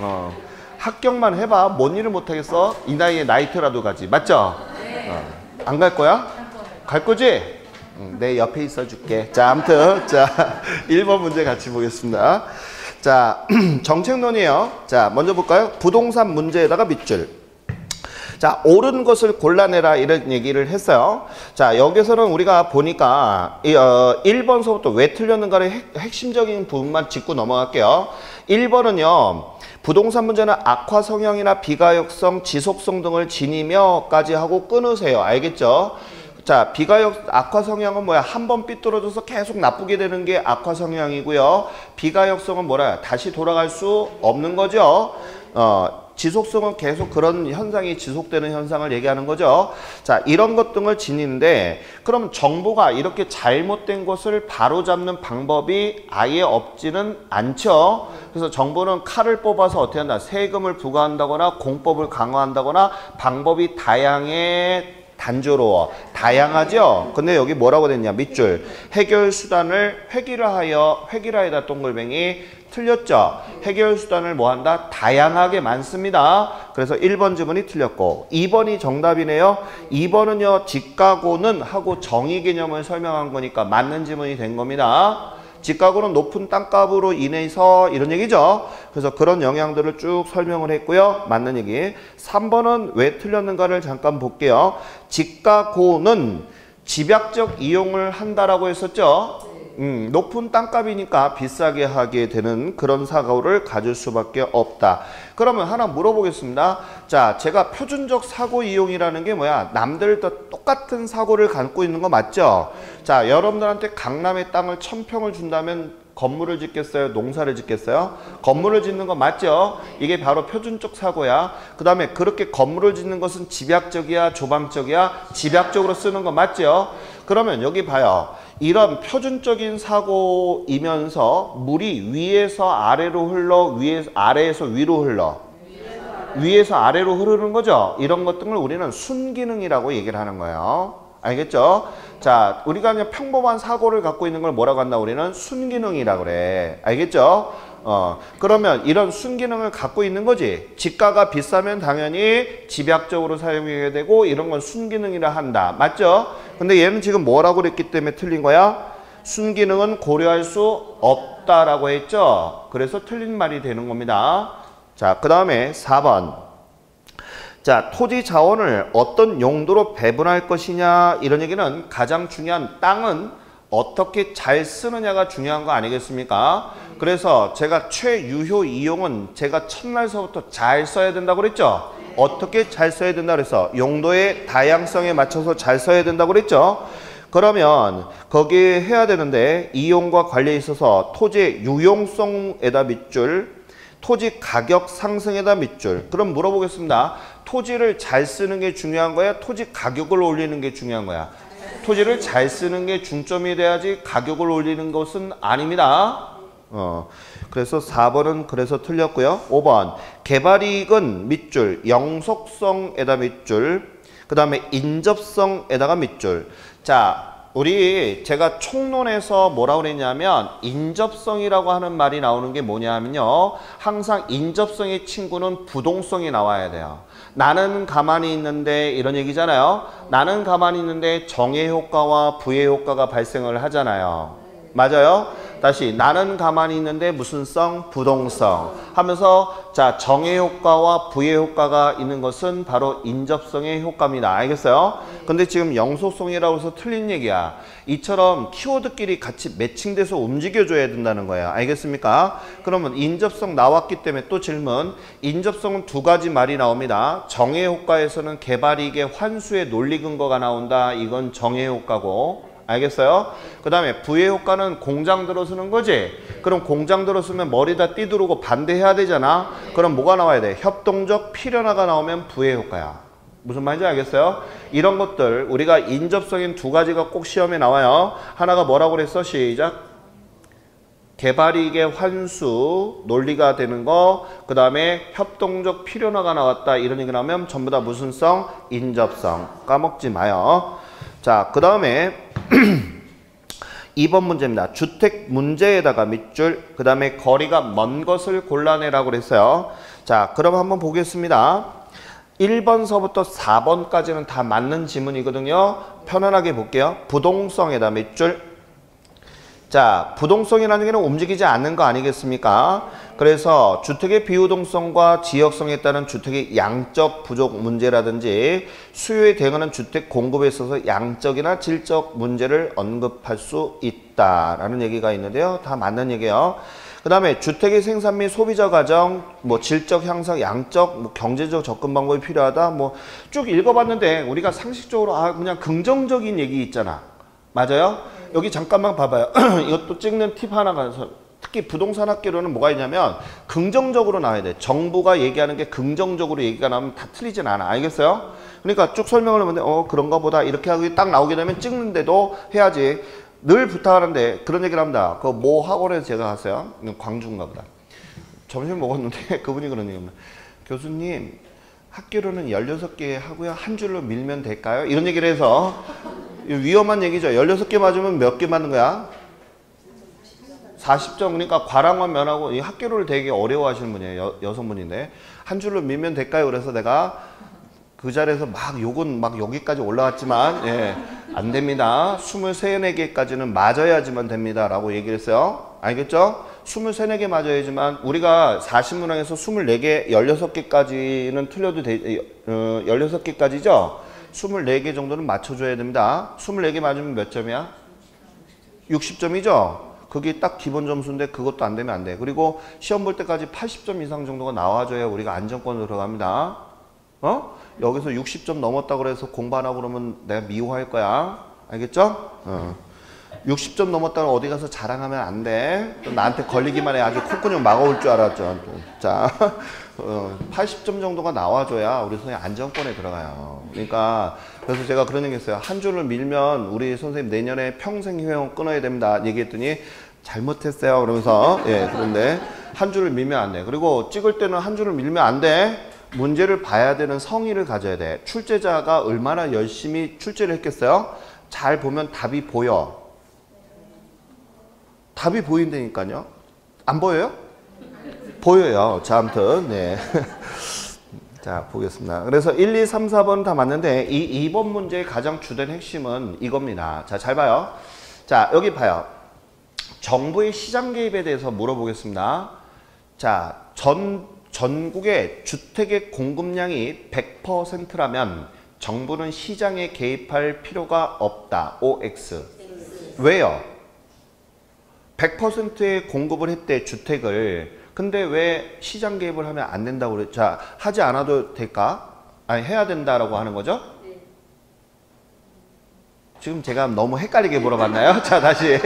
합격만 해봐. 뭔 일을 못하겠어? 이 나이에 나이트라도 가지. 맞죠? 네. 안 갈 거야? 갈 거지? 내 옆에 있어 줄게. 자, 아무튼 자 1번 문제 같이 보겠습니다. 자, 정책론이에요. 자, 먼저 볼까요? 부동산 문제에다가 밑줄. 자, 옳은 것을 골라내라 이런 얘기를 했어요. 자, 여기서는 우리가 보니까 1번서부터 왜 틀렸는가를 핵심적인 부분만 짚고 넘어갈게요. 1번은요. 부동산 문제는 악화 성향이나 비가역성, 지속성 등을 지니며까지 하고 끊으세요. 알겠죠? 자, 악화 성향은 뭐야? 한 번 삐뚤어져서 계속 나쁘게 되는 게 악화 성향이고요. 비가역성은 뭐라? 다시 돌아갈 수 없는 거죠. 지속성은 계속 그런 현상이 지속되는 현상을 얘기하는 거죠. 자, 이런 것 등을 지니는데 그럼 정부가 이렇게 잘못된 것을 바로잡는 방법이 아예 없지는 않죠. 그래서 정부는 칼을 뽑아서 어떻게 한다? 세금을 부과한다거나 공법을 강화한다거나 방법이 단조로워. 다양하죠? 근데 여기 뭐라고 됐냐? 밑줄. 해결 수단을 획일화에다 동글뱅이 틀렸죠? 해결 수단을 뭐 한다? 다양하게 많습니다. 그래서 1번 지문이 틀렸고 2번이 정답이네요. 2번은요. 집가고는 하고 정의 개념을 설명한 거니까 맞는 지문이 된 겁니다. 집가고는 높은 땅값으로 인해서 이런 얘기죠. 그래서 그런 영향들을 쭉 설명을 했고요. 맞는 얘기. 3번은 왜 틀렸는가를 잠깐 볼게요. 집가고는 집약적 이용을 한다라고 했었죠. 높은 땅값이니까 비싸게 하게 되는 그런 사고를 가질 수밖에 없다. 그러면 하나 물어보겠습니다. 자, 제가 표준적 사고 이용이라는 게 뭐야? 남들도 똑같은 사고를 갖고 있는 거 맞죠? 자, 여러분들한테 강남의 땅을 1000평을 준다면 건물을 짓겠어요? 농사를 짓겠어요? 건물을 짓는 거 맞죠? 이게 바로 표준적 사고야. 그 다음에 그렇게 건물을 짓는 것은 집약적이야? 조방적이야? 집약적으로 쓰는 거 맞죠? 그러면 여기 봐요. 이런 표준적인 사고이면서 물이 위에서 아래로 흘러, 아래에서 위로 흘러. 위에서 아래로 흐르는 거죠. 이런 것들을 우리는 순기능이라고 얘기를 하는 거예요. 알겠죠? 자, 우리가 그냥 평범한 사고를 갖고 있는 걸 뭐라고 한다? 우리는 순기능이라고 그래. 알겠죠? 그러면 이런 순기능을 갖고 있는 거지. 지가가 비싸면 당연히 집약적으로 사용해야 되고 이런 건 순기능이라 한다. 맞죠? 근데 얘는 지금 뭐라고 그랬기 때문에 틀린 거야? 순기능은 고려할 수 없다라고 했죠? 그래서 틀린 말이 되는 겁니다. 자, 그 다음에 4번. 자, 토지 자원을 어떤 용도로 배분할 것이냐 이런 얘기는 가장 중요한 땅은 어떻게 잘 쓰느냐가 중요한 거 아니겠습니까? 그래서 제가 최유효 이용은 제가 첫날서부터 잘 써야 된다고 그랬죠? 어떻게 잘 써야 된다 그래서 용도의 다양성에 맞춰서 잘 써야 된다고 그랬죠? 그러면 거기에 해야 되는데 이용과 관련에 있어서 토지의 유용성에다 밑줄, 토지 가격 상승에다 밑줄. 그럼 물어보겠습니다. 토지를 잘 쓰는 게 중요한 거야? 토지 가격을 올리는 게 중요한 거야? 토지를 잘 쓰는 게 중점이 돼야지 가격을 올리는 것은 아닙니다. 그래서 4번은 그래서 틀렸고요. 5번 개발이익은 밑줄, 영속성에다 밑줄, 그 다음에 인접성에다가 밑줄. 자, 제가 총론에서 뭐라고 그랬냐면 인접성이라고 하는 말이 나오는 게 뭐냐면요. 항상 인접성의 친구는 부동성이 나와야 돼요. 나는 가만히 있는데 이런 얘기잖아요. 나는 가만히 있는데 정의 효과와 부의 효과가 발생을 하잖아요. 맞아요? 다시 나는 가만히 있는데 무슨 성? 부동성 하면서 자 정의 효과와 부의 효과가 있는 것은 바로 인접성의 효과입니다. 알겠어요? 근데 지금 영속성이라고 해서 틀린 얘기야. 이처럼 키워드끼리 같이 매칭돼서 움직여줘야 된다는 거예요. 알겠습니까? 그러면 인접성 나왔기 때문에 또 질문. 인접성은 두 가지 말이 나옵니다. 정의 효과에서는 개발이익의 환수의 논리 근거가 나온다. 이건 정의 효과고. 알겠어요? 그 다음에 부의 효과는 공장 들어 쓰는 거지? 그럼 공장 들어 쓰면 머리다 띠두르고 반대해야 되잖아? 그럼 뭐가 나와야 돼? 협동적 필연화가 나오면 부의 효과야. 무슨 말인지 알겠어요? 이런 것들 우리가 인접성인 두 가지가 꼭 시험에 나와요. 하나가 뭐라고 그랬어? 시작. 개발이익의 환수 논리가 되는 거, 그 다음에 협동적 필연화가 나왔다. 이런 얘기 나오면 전부 다 무슨 성? 인접성. 까먹지 마요. 자, 그 다음에 2번 문제입니다. 주택 문제에다가 밑줄, 그 다음에 거리가 먼 것을 골라내라고 그랬어요. 자, 그럼 한번 보겠습니다. 1번서부터 4번까지는 다 맞는 지문이거든요. 편안하게 볼게요. 부동성에다 밑줄. 자, 부동성이라는 게 움직이지 않는 거 아니겠습니까? 그래서 주택의 비유동성과 지역성에 따른 주택의 양적 부족 문제라든지 수요에 대응하는 주택 공급에 있어서 양적이나 질적 문제를 언급할 수 있다라는 얘기가 있는데요. 다 맞는 얘기예요. 그 다음에 주택의 생산 및 소비자 과정, 뭐 질적 향상, 양적, 뭐 경제적 접근 방법이 필요하다. 뭐 쭉 읽어봤는데 우리가 상식적으로 그냥 긍정적인 얘기 있잖아. 맞아요? 여기 잠깐만 봐봐요. 이것도 찍는 팁 하나가 특히 부동산 학계로는 뭐가 있냐면 긍정적으로 나와야 돼. 정부가 얘기하는 게 긍정적으로 얘기가 나오면 다 틀리진 않아. 알겠어요? 그러니까 쭉 설명을 하면 그런가 보다 이렇게 하고 딱 나오게 되면 찍는데도 해야지. 늘 부탁하는데 그런 얘기를 합니다. 그 모 학원에서 제가 갔어요. 광주인가 보다. 점심 먹었는데 그분이 그런 얘기입니다. 교수님 학교로는 16개 하고요. 한 줄로 밀면 될까요? 이런 얘기를 해서 위험한 얘기죠. 16개 맞으면 몇 개 맞는 거야? 40점. 그러니까 과랑만 면하고 이 학교를 되게 어려워하시는 분이에요. 여성분인데 한 줄로 밀면 될까요? 그래서 내가 그 자리에서 막 욕은 막 여기까지 올라왔지만 예, 안 됩니다. 23, 24개까지는 맞아야지만 됩니다. 라고 얘기를 했어요. 알겠죠? 23, 24개 맞아야지만 우리가 40문항에서 24개, 16개까지는 틀려도 16개까지죠? 24개 정도는 맞춰줘야 됩니다. 24개 맞으면 몇 점이야? 60점이죠? 그게 딱 기본 점수인데 그것도 안 되면 안 돼. 그리고 시험 볼 때까지 80점 이상 정도가 나와줘야 우리가 안정권으로 들어갑니다. 여기서 60점 넘었다 그래서 공부 안 하고 그러면 내가 미워할 거야. 알겠죠? 60점 넘었다가 어디 가서 자랑하면 안 돼. 또 나한테 걸리기만 해. 아주 콧구녕 막아올 줄 알았죠. 자, 80점 정도가 나와줘야 우리 선생님 안정권에 들어가요. 그러니까 그래서 제가 그런 얘기 했어요. 한 줄을 밀면 우리 선생님 내년에 평생 회원 끊어야 됩니다. 얘기했더니 잘못했어요. 그러면서 예, 그런데 한 줄을 밀면 안 돼. 그리고 찍을 때는 한 줄을 밀면 안 돼. 문제를 봐야 되는 성의를 가져야 돼. 출제자가 얼마나 열심히 출제를 했겠어요? 잘 보면 답이 보여. 답이 보인다니까요. 안 보여요? 보여요. 자, 아무튼 네. 자, 보겠습니다. 그래서 1, 2, 3, 4번 다 맞는데 이 2번 문제의 가장 주된 핵심은 이겁니다. 자, 잘 봐요. 자, 여기 봐요. 정부의 시장 개입에 대해서 물어보겠습니다. 자, 전국의 주택의 공급량이 100%라면 정부는 시장에 개입할 필요가 없다. OX. 왜요? 100%의 공급을 했대, 주택을. 근데 왜 시장 개입을 하면 안 된다고 그래? 자, 하지 않아도 될까? 아니, 해야 된다라고 하는 거죠? 지금 제가 너무 헷갈리게 물어봤나요? 자, 다시.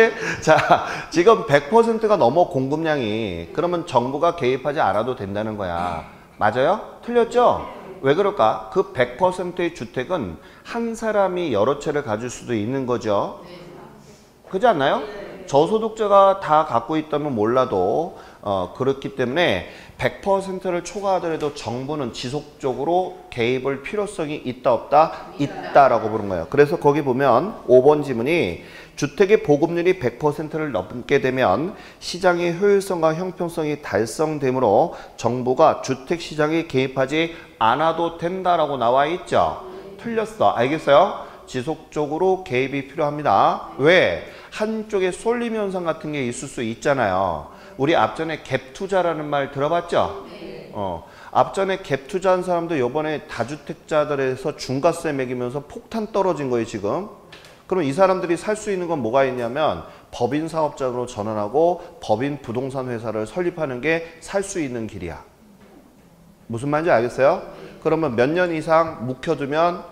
자, 지금 100%가 넘어 공급량이. 그러면 정부가 개입하지 않아도 된다는 거야. 맞아요? 틀렸죠? 왜 그럴까? 그 100%의 주택은 한 사람이 여러 채를 가질 수도 있는 거죠. 그렇지 않나요? 저소득자가 다 갖고 있다면 몰라도 그렇기 때문에 100%를 초과하더라도 정부는 지속적으로 개입을 필요성이 있다 없다? 있다라고 보는 거예요. 그래서 거기 보면 5번 지문이 주택의 보급률이 100%를 넘게 되면 시장의 효율성과 형평성이 달성되므로 정부가 주택시장에 개입하지 않아도 된다라고 나와 있죠. 틀렸어. 알겠어요? 지속적으로 개입이 필요합니다. 왜? 한쪽에 쏠림 현상 같은 게 있을 수 있잖아요. 우리 앞전에 갭 투자라는 말 들어봤죠? 앞전에 갭 투자한 사람도 이번에 다주택자들에서 중과세 매기면서 폭탄 떨어진 거예요, 지금. 그럼 이 사람들이 살 수 있는 건 뭐가 있냐면 법인 사업자로 전환하고 법인 부동산 회사를 설립하는 게 살 수 있는 길이야. 무슨 말인지 알겠어요? 그러면 몇 년 이상 묵혀두면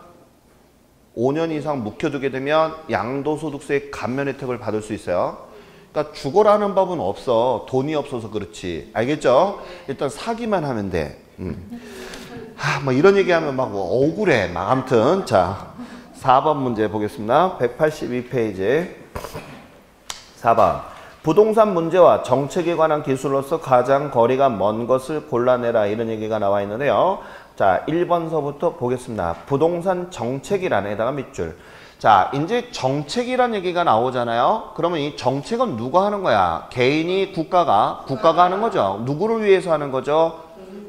5년 이상 묵혀두게 되면 양도소득세 감면 혜택을 받을 수 있어요. 그러니까 죽어라는 법은 없어. 돈이 없어서 그렇지. 알겠죠? 일단 사기만 하면 돼. 뭐 이런 얘기하면 막 억울해. 막 아무튼 자 4번 문제 보겠습니다. 182페이지 4번 부동산 문제와 정책에 관한 기술로서 가장 거리가 먼 것을 골라내라 이런 얘기가 나와 있는데요. 자 1번서부터 보겠습니다. 부동산 정책이라는 에다가 밑줄. 자 이제 정책이란 얘기가 나오잖아요. 그러면 이 정책은 누가 하는 거야? 개인이 국가가 하는 거죠. 누구를 위해서 하는 거죠?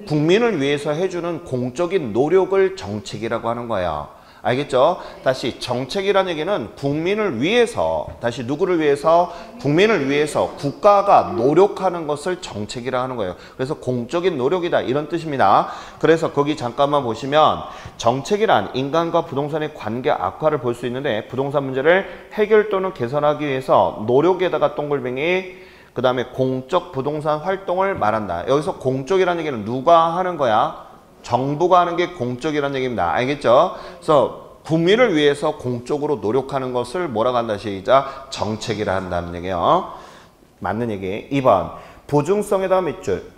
국민을 위해서 해주는 공적인 노력을 정책이라고 하는 거예요. 알겠죠? 다시 정책이라는 얘기는 국민을 위해서, 다시 누구를 위해서? 국민을 위해서 국가가 노력하는 것을 정책이라 하는 거예요. 그래서 공적인 노력이다 이런 뜻입니다. 그래서 거기 잠깐만 보시면 정책이란 인간과 부동산의 관계 악화를 볼 수 있는데 부동산 문제를 해결 또는 개선하기 위해서 노력에다가 동글뱅이 그 다음에 공적 부동산 활동을 말한다. 여기서 공적이라는 얘기는 누가 하는 거야? 정부가 하는 게 공적이라는 얘기입니다. 알겠죠? 그래서 국민을 위해서 공적으로 노력하는 것을 뭐라고 한다 시작? 정책이라 한다는 얘기예요. 맞는 얘기. 2번 부중성에다가 밑줄.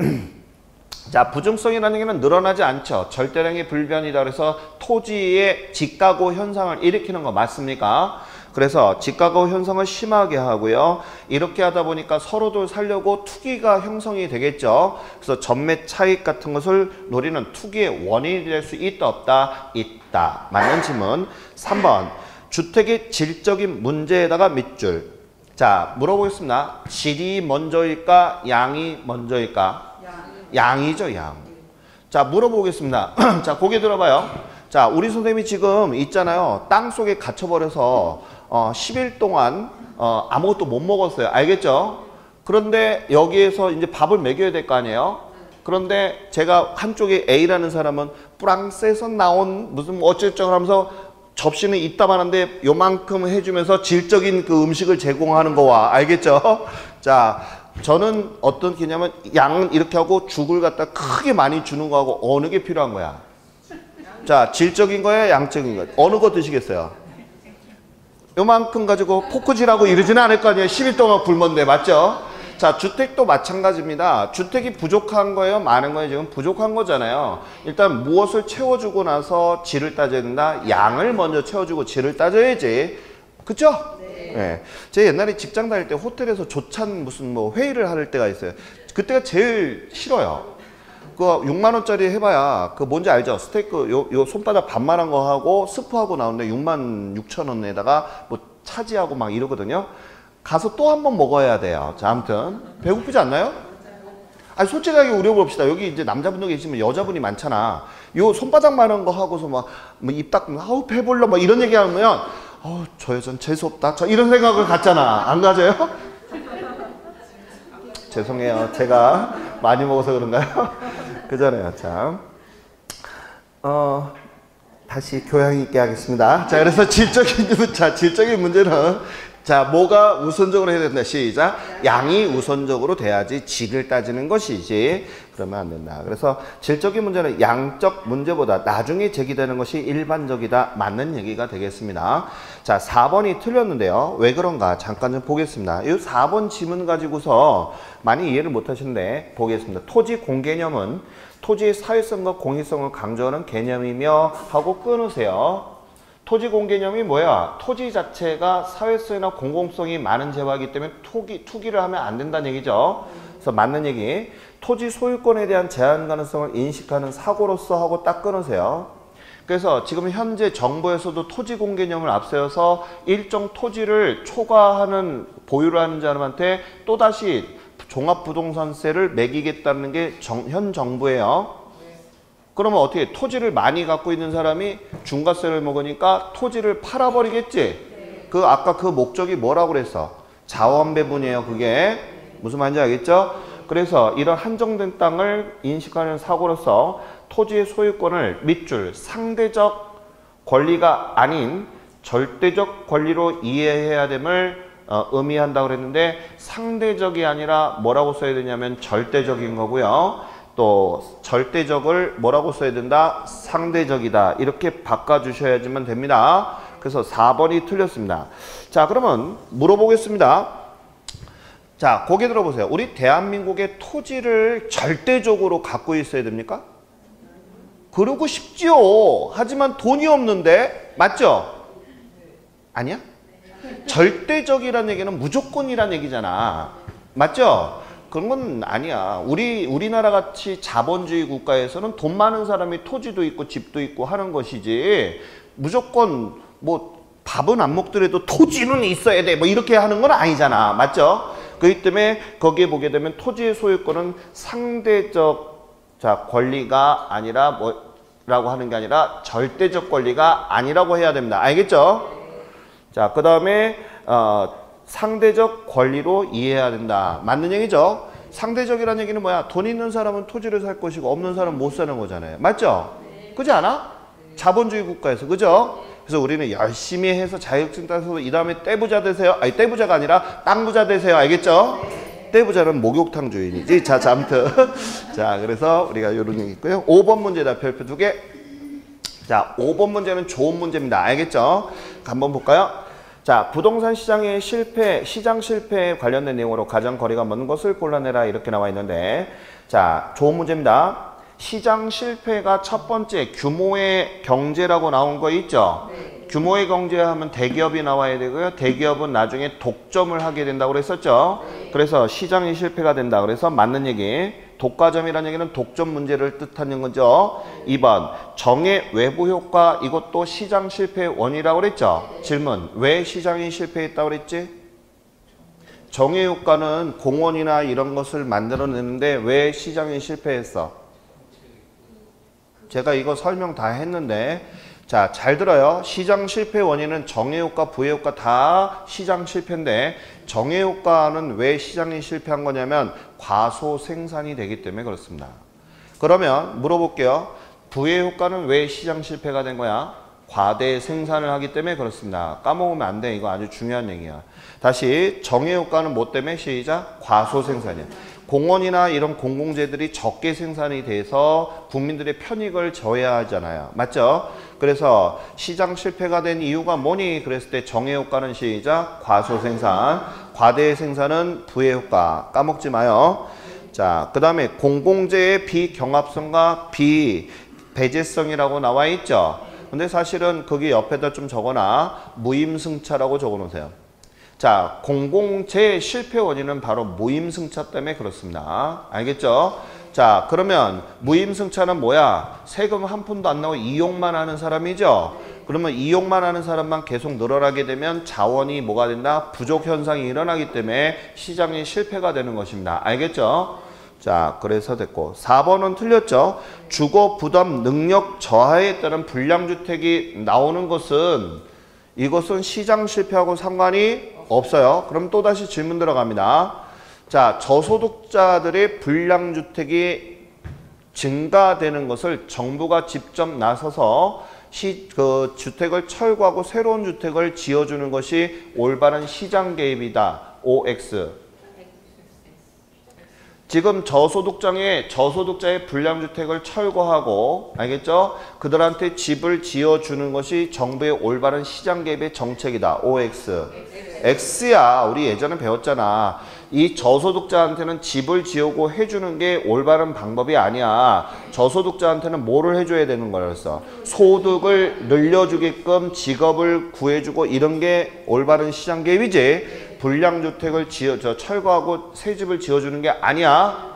자 부중성이라는 얘기는 늘어나지 않죠. 절대량의 불변이다. 그래서 토지의 집가고 현상을 일으키는 거 맞습니까? 그래서 집가고 현상을 심하게 하고요. 이렇게 하다 보니까 서로들 살려고 투기가 형성이 되겠죠. 그래서 전매 차익 같은 것을 노리는 투기의 원인이 될 수 있다 없다? 있다. 맞는 질문. 3번 주택의 질적인 문제에다가 밑줄. 자 물어보겠습니다. 질이 먼저일까? 양이 먼저일까? 양이죠 양. 자 물어보겠습니다. 자 고개 들어봐요. 자 우리 선생님이 지금 있잖아요. 땅 속에 갇혀버려서 10일 동안 아무것도 못 먹었어요. 알겠죠? 그런데 여기에서 이제 밥을 먹여야 될 거 아니에요? 그런데 제가 한쪽에 A라는 사람은 프랑스에서 나온 무슨 어쩌고저쩌고 하면서 접시는 이따만한데 요만큼 해주면서 질적인 그 음식을 제공하는 거와 알겠죠? 자 저는 어떤 개냐면 양은 이렇게 하고 죽을 갖다 크게 많이 주는 거하고 어느 게 필요한 거야? 자 질적인 거야 양적인 거야? 어느 거 드시겠어요? 요만큼 가지고 포크질하고 이러지는 않을 거 아니에요. 10일 동안 굶었는데 맞죠? 자 주택도 마찬가지입니다. 주택이 부족한 거예요? 많은 거예요? 지금 부족한 거잖아요. 일단 무엇을 채워주고 나서 질을 따져야 된다? 양을 먼저 채워주고 질을 따져야지. 그쵸? 네. 제 옛날에 직장 다닐 때 호텔에서 조찬 무슨 뭐 회의를 할 때가 있어요. 그때가 제일 싫어요. 그거 6만 원짜리 해봐야 그 뭔지 알죠? 스테이크 요 손바닥 반만한 거 하고 스프하고 나오는데 6만 6천 원에다가 뭐 차지하고 막 이러거든요. 가서 또 한 번 먹어야 돼요. 자 아무튼 배고프지 않나요? 아니 솔직하게 우려봅시다. 여기 이제 남자분도 계시면 여자분이 많잖아. 요 손바닥만한 거 하고서 막 입 닦으면 아우 배불러 막 이런 얘기하면 저 여자는 재수없다. 저 이런 생각을 갖잖아. 안 가져요? 죄송해요. 제가 많이 먹어서 그런가요? 그잖아요. 참. 다시 교양 있게 하겠습니다. 자, 그래서 질적인 문제는 자, 뭐가 우선적으로 해야 된다. 시작. 양이 우선적으로 돼야지 질을 따지는 것이지. 그러면 안 된다. 그래서 질적인 문제는 양적 문제보다 나중에 제기되는 것이 일반적이다. 맞는 얘기가 되겠습니다. 자, 4번이 틀렸는데요. 왜 그런가? 잠깐 좀 보겠습니다. 이 4번 지문 가지고서 많이 이해를 못 하시는데 보겠습니다. 토지 공개념은 토지의 사회성과 공익성을 강조하는 개념이며 하고 끊으세요. 토지 공개념이 뭐야? 토지 자체가 사회성이나 공공성이 많은 재화이기 때문에 투기를 하면 안 된다는 얘기죠. 그래서 맞는 얘기. 토지 소유권에 대한 제한 가능성을 인식하는 사고로서 하고 딱 끊으세요. 그래서 지금 현재 정부에서도 토지 공개념을 앞세워서 일정 토지를 초과하는 보유를 하는 사람한테 또다시 종합부동산세를 매기겠다는 게 현 정부예요. 그러면 어떻게 토지를 많이 갖고 있는 사람이 중과세를 먹으니까 토지를 팔아버리겠지. 그 아까 그 목적이 뭐라고 그랬어? 자원 배분이에요. 그게 무슨 말인지 알겠죠? 그래서 이런 한정된 땅을 인식하는 사고로서 토지의 소유권을 밑줄 상대적 권리가 아닌 절대적 권리로 이해해야 됨을 의미한다고 그랬는데 상대적이 아니라 뭐라고 써야 되냐면 절대적인 거고요. 또 절대적을 뭐라고 써야 된다? 상대적이다. 이렇게 바꿔주셔야지만 됩니다. 그래서 4번이 틀렸습니다. 자, 그러면 물어보겠습니다. 자, 고개 들어보세요. 우리 대한민국의 토지를 절대적으로 갖고 있어야 됩니까? 그러고 싶지요. 하지만 돈이 없는데 맞죠? 아니야? 절대적이라는 얘기는 무조건이라는 얘기잖아. 맞죠? 그런 건 아니야. 우리나라 같이 자본주의 국가에서는 돈 많은 사람이 토지도 있고 집도 있고 하는 것이지 무조건 뭐 밥은 안 먹더라도 토지는 있어야 돼 뭐 이렇게 하는 건 아니잖아. 맞죠? 그렇기 때문에 거기에 보게 되면 토지의 소유권은 상대적 권리가 아니라 뭐라고 하는 게 아니라 절대적 권리가 아니라고 해야 됩니다. 알겠죠? 자, 그 다음에 상대적 권리로 이해해야 된다. 맞는 얘기죠? 상대적이라는 얘기는 뭐야? 돈 있는 사람은 토지를 살 것이고 없는 사람은 못 사는 거잖아요. 맞죠? 그렇지 않아? 자본주의 국가에서. 그죠? 그래서 우리는 열심히 해서 자격증 따서 이 다음에 떼부자 되세요. 아니 떼부자가 아니라 땅부자 되세요. 알겠죠? 떼부자는 목욕탕 주인이지. 자, 아무튼 자, 그래서 우리가 이런 얘기 있고요. 5번 문제다. 별표 2개. 자, 5번 문제는 좋은 문제입니다. 알겠죠? 한번 볼까요? 자, 부동산 시장의 실패, 시장 실패에 관련된 내용으로 가장 거리가 먼 것을 골라내라 이렇게 나와 있는데 자, 좋은 문제입니다. 시장 실패가 첫 번째 규모의 경제라고 나온 거 있죠? 네. 규모의 경제하면 대기업이 나와야 되고요. 대기업은 나중에 독점을 하게 된다고 그랬었죠? 네. 그래서 시장이 실패가 된다. 그래서 맞는 얘기. 독과점이라는 얘기는 독점 문제를 뜻하는 거죠. 2번 정의 외부 효과 이것도 시장 실패의 원인이라고 그랬죠. 질문 왜 시장이 실패했다고 그랬지? 정의 효과는 공원이나 이런 것을 만들어내는데 왜 시장이 실패했어? 제가 이거 설명 다 했는데 자, 잘 들어요. 시장 실패 원인은 정해효과, 부해효과 다 시장 실패인데 정해효과는 왜 시장이 실패한 거냐면 과소 생산이 되기 때문에 그렇습니다. 그러면 물어볼게요. 부해효과는 왜 시장 실패가 된 거야? 과대 생산을 하기 때문에 그렇습니다. 까먹으면 안 돼. 이거 아주 중요한 얘기야. 다시 정해효과는 뭐 때문에? 시작. 과소 생산이야. 공원이나 이런 공공재들이 적게 생산이 돼서 국민들의 편익을 져야 하잖아요. 맞죠? 그래서 시장 실패가 된 이유가 뭐니? 그랬을 때 정해효과는 시작. 과소생산. 과대 생산은 부해효과. 까먹지 마요. 자, 그 다음에 공공재의 비경합성과 비배제성이라고 나와 있죠. 근데 사실은 거기 옆에다 좀 적어놔. 무임승차라고 적어놓으세요. 자, 공공재 실패 원인은 바로 무임승차 때문에 그렇습니다. 알겠죠? 자, 그러면 무임승차는 뭐야? 세금 한 푼도 안 나오고 이용만 하는 사람이죠? 그러면 이용만 하는 사람만 계속 늘어나게 되면 자원이 뭐가 된다? 부족 현상이 일어나기 때문에 시장이 실패가 되는 것입니다. 알겠죠? 자, 그래서 됐고 4번은 틀렸죠? 주거 부담 능력 저하에 따른 불량주택이 나오는 것은 이것은 시장 실패하고 상관이 없어요. 그럼 또다시 질문 들어갑니다. 자, 저소득자들의 불량주택이 증가되는 것을 정부가 직접 나서서 그 주택을 철거하고 새로운 주택을 지어주는 것이 올바른 시장 개입이다. OX. 지금 저소득자의 불량주택을 철거하고 알겠죠? 그들한테 집을 지어주는 것이 정부의 올바른 시장 개입의 정책이다. OX. X야. 우리 예전에 배웠잖아. 이 저소득자한테는 집을 지우고 해주는 게 올바른 방법이 아니야. 저소득자한테는 뭐를 해줘야 되는 거였어? 소득을 늘려주게끔 직업을 구해주고 이런 게 올바른 시장 개입이지. 불량주택을 철거하고 새 집을 지어주는 게 아니야.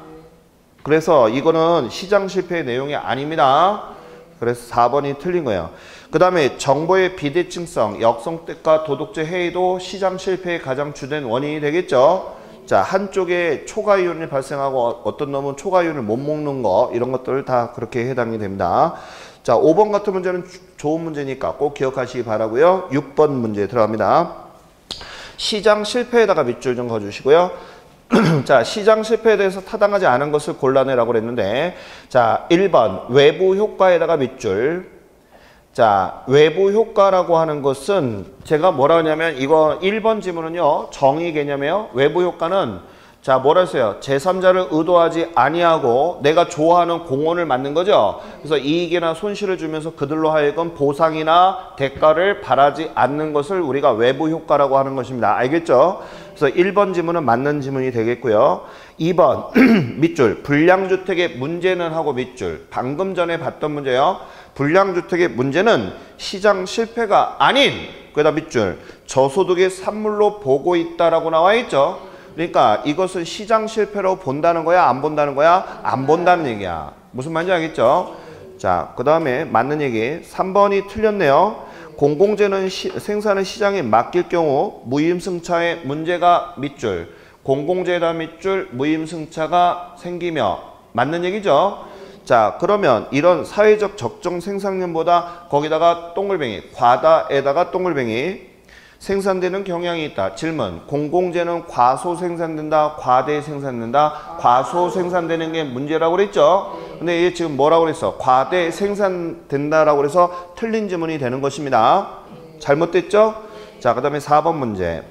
그래서 이거는 시장 실패의 내용이 아닙니다. 그래서 4번이 틀린 거예요. 그 다음에 정보의 비대칭성, 역성택과 도덕적 해이도 시장 실패의 가장 주된 원인이 되겠죠. 자, 한쪽에 초과이윤이 발생하고 어떤 놈은 초과이윤을 못 먹는 거 이런 것들 다 그렇게 해당이 됩니다. 자, 5번 같은 문제는 좋은 문제니까 꼭 기억하시기 바라고요. 6번 문제 들어갑니다. 시장 실패에다가 밑줄 좀 그어주시고요. 자, 시장 실패에 대해서 타당하지 않은 것을 골라내라고 그랬는데, 자, 1번 외부 효과에다가 밑줄. 자, 외부 효과라고 하는 것은 제가 뭐라 하냐면 이거 1번 지문은요. 정의 개념이에요. 외부 효과는 자, 뭐라 했어요? 제3자를 의도하지 아니하고 내가 좋아하는 공헌을 만든 거죠. 그래서 이익이나 손실을 주면서 그들로 하여금 보상이나 대가를 바라지 않는 것을 우리가 외부 효과라고 하는 것입니다. 알겠죠? 그래서 1번 지문은 맞는 지문이 되겠고요. 2번 밑줄 불량주택의 문제는 하고 밑줄. 방금 전에 봤던 문제요. 불량주택의 문제는 시장 실패가 아닌 거기다 밑줄 저소득의 산물로 보고 있다라고 나와 있죠. 그러니까 이것은 시장 실패로 본다는 거야? 안 본다는 거야? 안 본다는 얘기야. 무슨 말인지 알겠죠? 자, 그 다음에 맞는 얘기. 3번이 틀렸네요. 공공재는 생산을 시장에 맡길 경우 무임승차의 문제가 밑줄. 공공재에다 밑줄 무임승차가 생기며 맞는 얘기죠? 자, 그러면 이런 사회적 적정 생산량보다 거기다가 동글뱅이, 과다에다가 동글뱅이 생산되는 경향이 있다. 질문. 공공재는 과소 생산된다, 과대 생산된다. 과소 생산되는 게 문제라고 그랬죠. 근데 얘 지금 뭐라고 그랬어? 과대 생산된다라고 그래서 틀린 지문이 되는 것입니다. 잘못됐죠? 자, 그 다음에 4번 문제.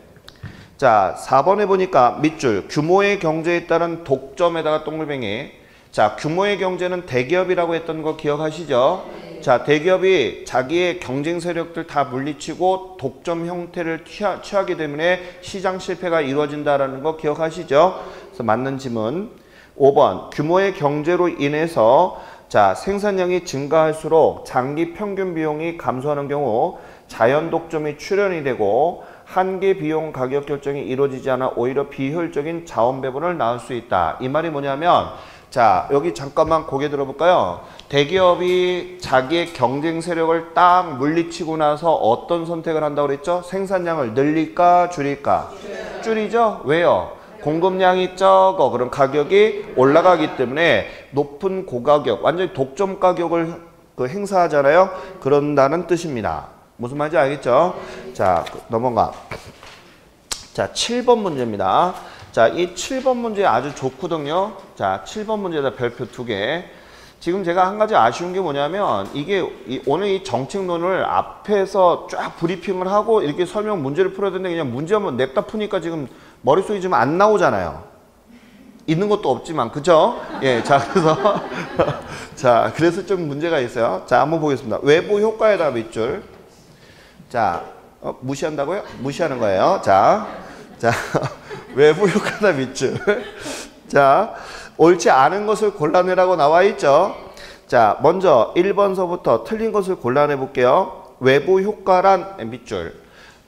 자, 4번에 보니까 밑줄 규모의 경제에 따른 독점에다가 동글뱅이. 자, 규모의 경제는 대기업이라고 했던 거 기억하시죠? 자, 대기업이 자기의 경쟁 세력들 다 물리치고 독점 형태를 취하기 때문에 시장 실패가 이루어진다는 거 기억하시죠? 그래서 맞는 질문 5번 규모의 경제로 인해서 자, 생산량이 증가할수록 장기 평균 비용이 감소하는 경우 자연 독점이 출현이 되고 한계 비용 가격 결정이 이루어지지 않아 오히려 비효율적인 자원 배분을 낳을 수 있다. 이 말이 뭐냐면 자, 여기 잠깐만 고개 들어볼까요? 대기업이 자기의 경쟁 세력을 딱 물리치고 나서 어떤 선택을 한다고 그랬죠? 생산량을 늘릴까 줄일까? 줄이죠? 왜요? 공급량이 적어. 그럼 가격이 올라가기 때문에 높은 고가격, 완전히 독점 가격을 행사하잖아요? 그런다는 뜻입니다. 무슨 말인지 알겠죠? 자, 넘어가. 자, 7번 문제입니다. 자, 이 7번 문제 아주 좋거든요. 자, 7번 문제에다 별표 2개. 지금 제가 한 가지 아쉬운 게 뭐냐면 이게 오늘 이 정책론을 앞에서 쫙 브리핑을 하고 이렇게 설명 문제를 풀어야 되는데 그냥 문제 한번 냅다 푸니까 지금 머릿속에 지금 안 나오잖아요. 있는 것도 없지만, 그죠? 예, 자, 그래서 자, 그래서 좀 문제가 있어요. 자, 한번 보겠습니다. 외부 효과에다 밑줄. 자, 무시한다고요? 무시하는 거예요. 자, 외부 효과다 밑줄. 자, 옳지 않은 것을 골라내라고 나와 있죠. 자, 먼저 1번서부터 틀린 것을 골라내 볼게요. 외부 효과란 밑줄.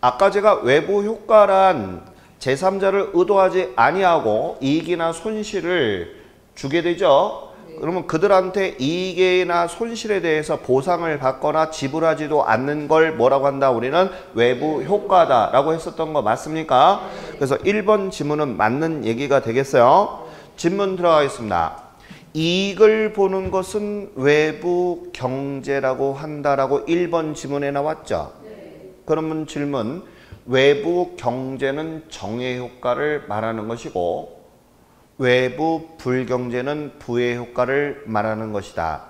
아까 제가 외부 효과란 제3자를 의도하지 아니하고 이익이나 손실을 주게 되죠. 그러면 그들한테 이익이나 손실에 대해서 보상을 받거나 지불하지도 않는 걸 뭐라고 한다? 우리는 외부 효과다라고 했었던 거 맞습니까? 그래서 1번 지문은 맞는 얘기가 되겠어요. 질문 들어가겠습니다. 이익을 보는 것은 외부 경제라고 한다라고 1번 지문에 나왔죠? 그러면 질문. 외부 경제는 정의 효과를 말하는 것이고 외부 불경제는 부의 효과를 말하는 것이다.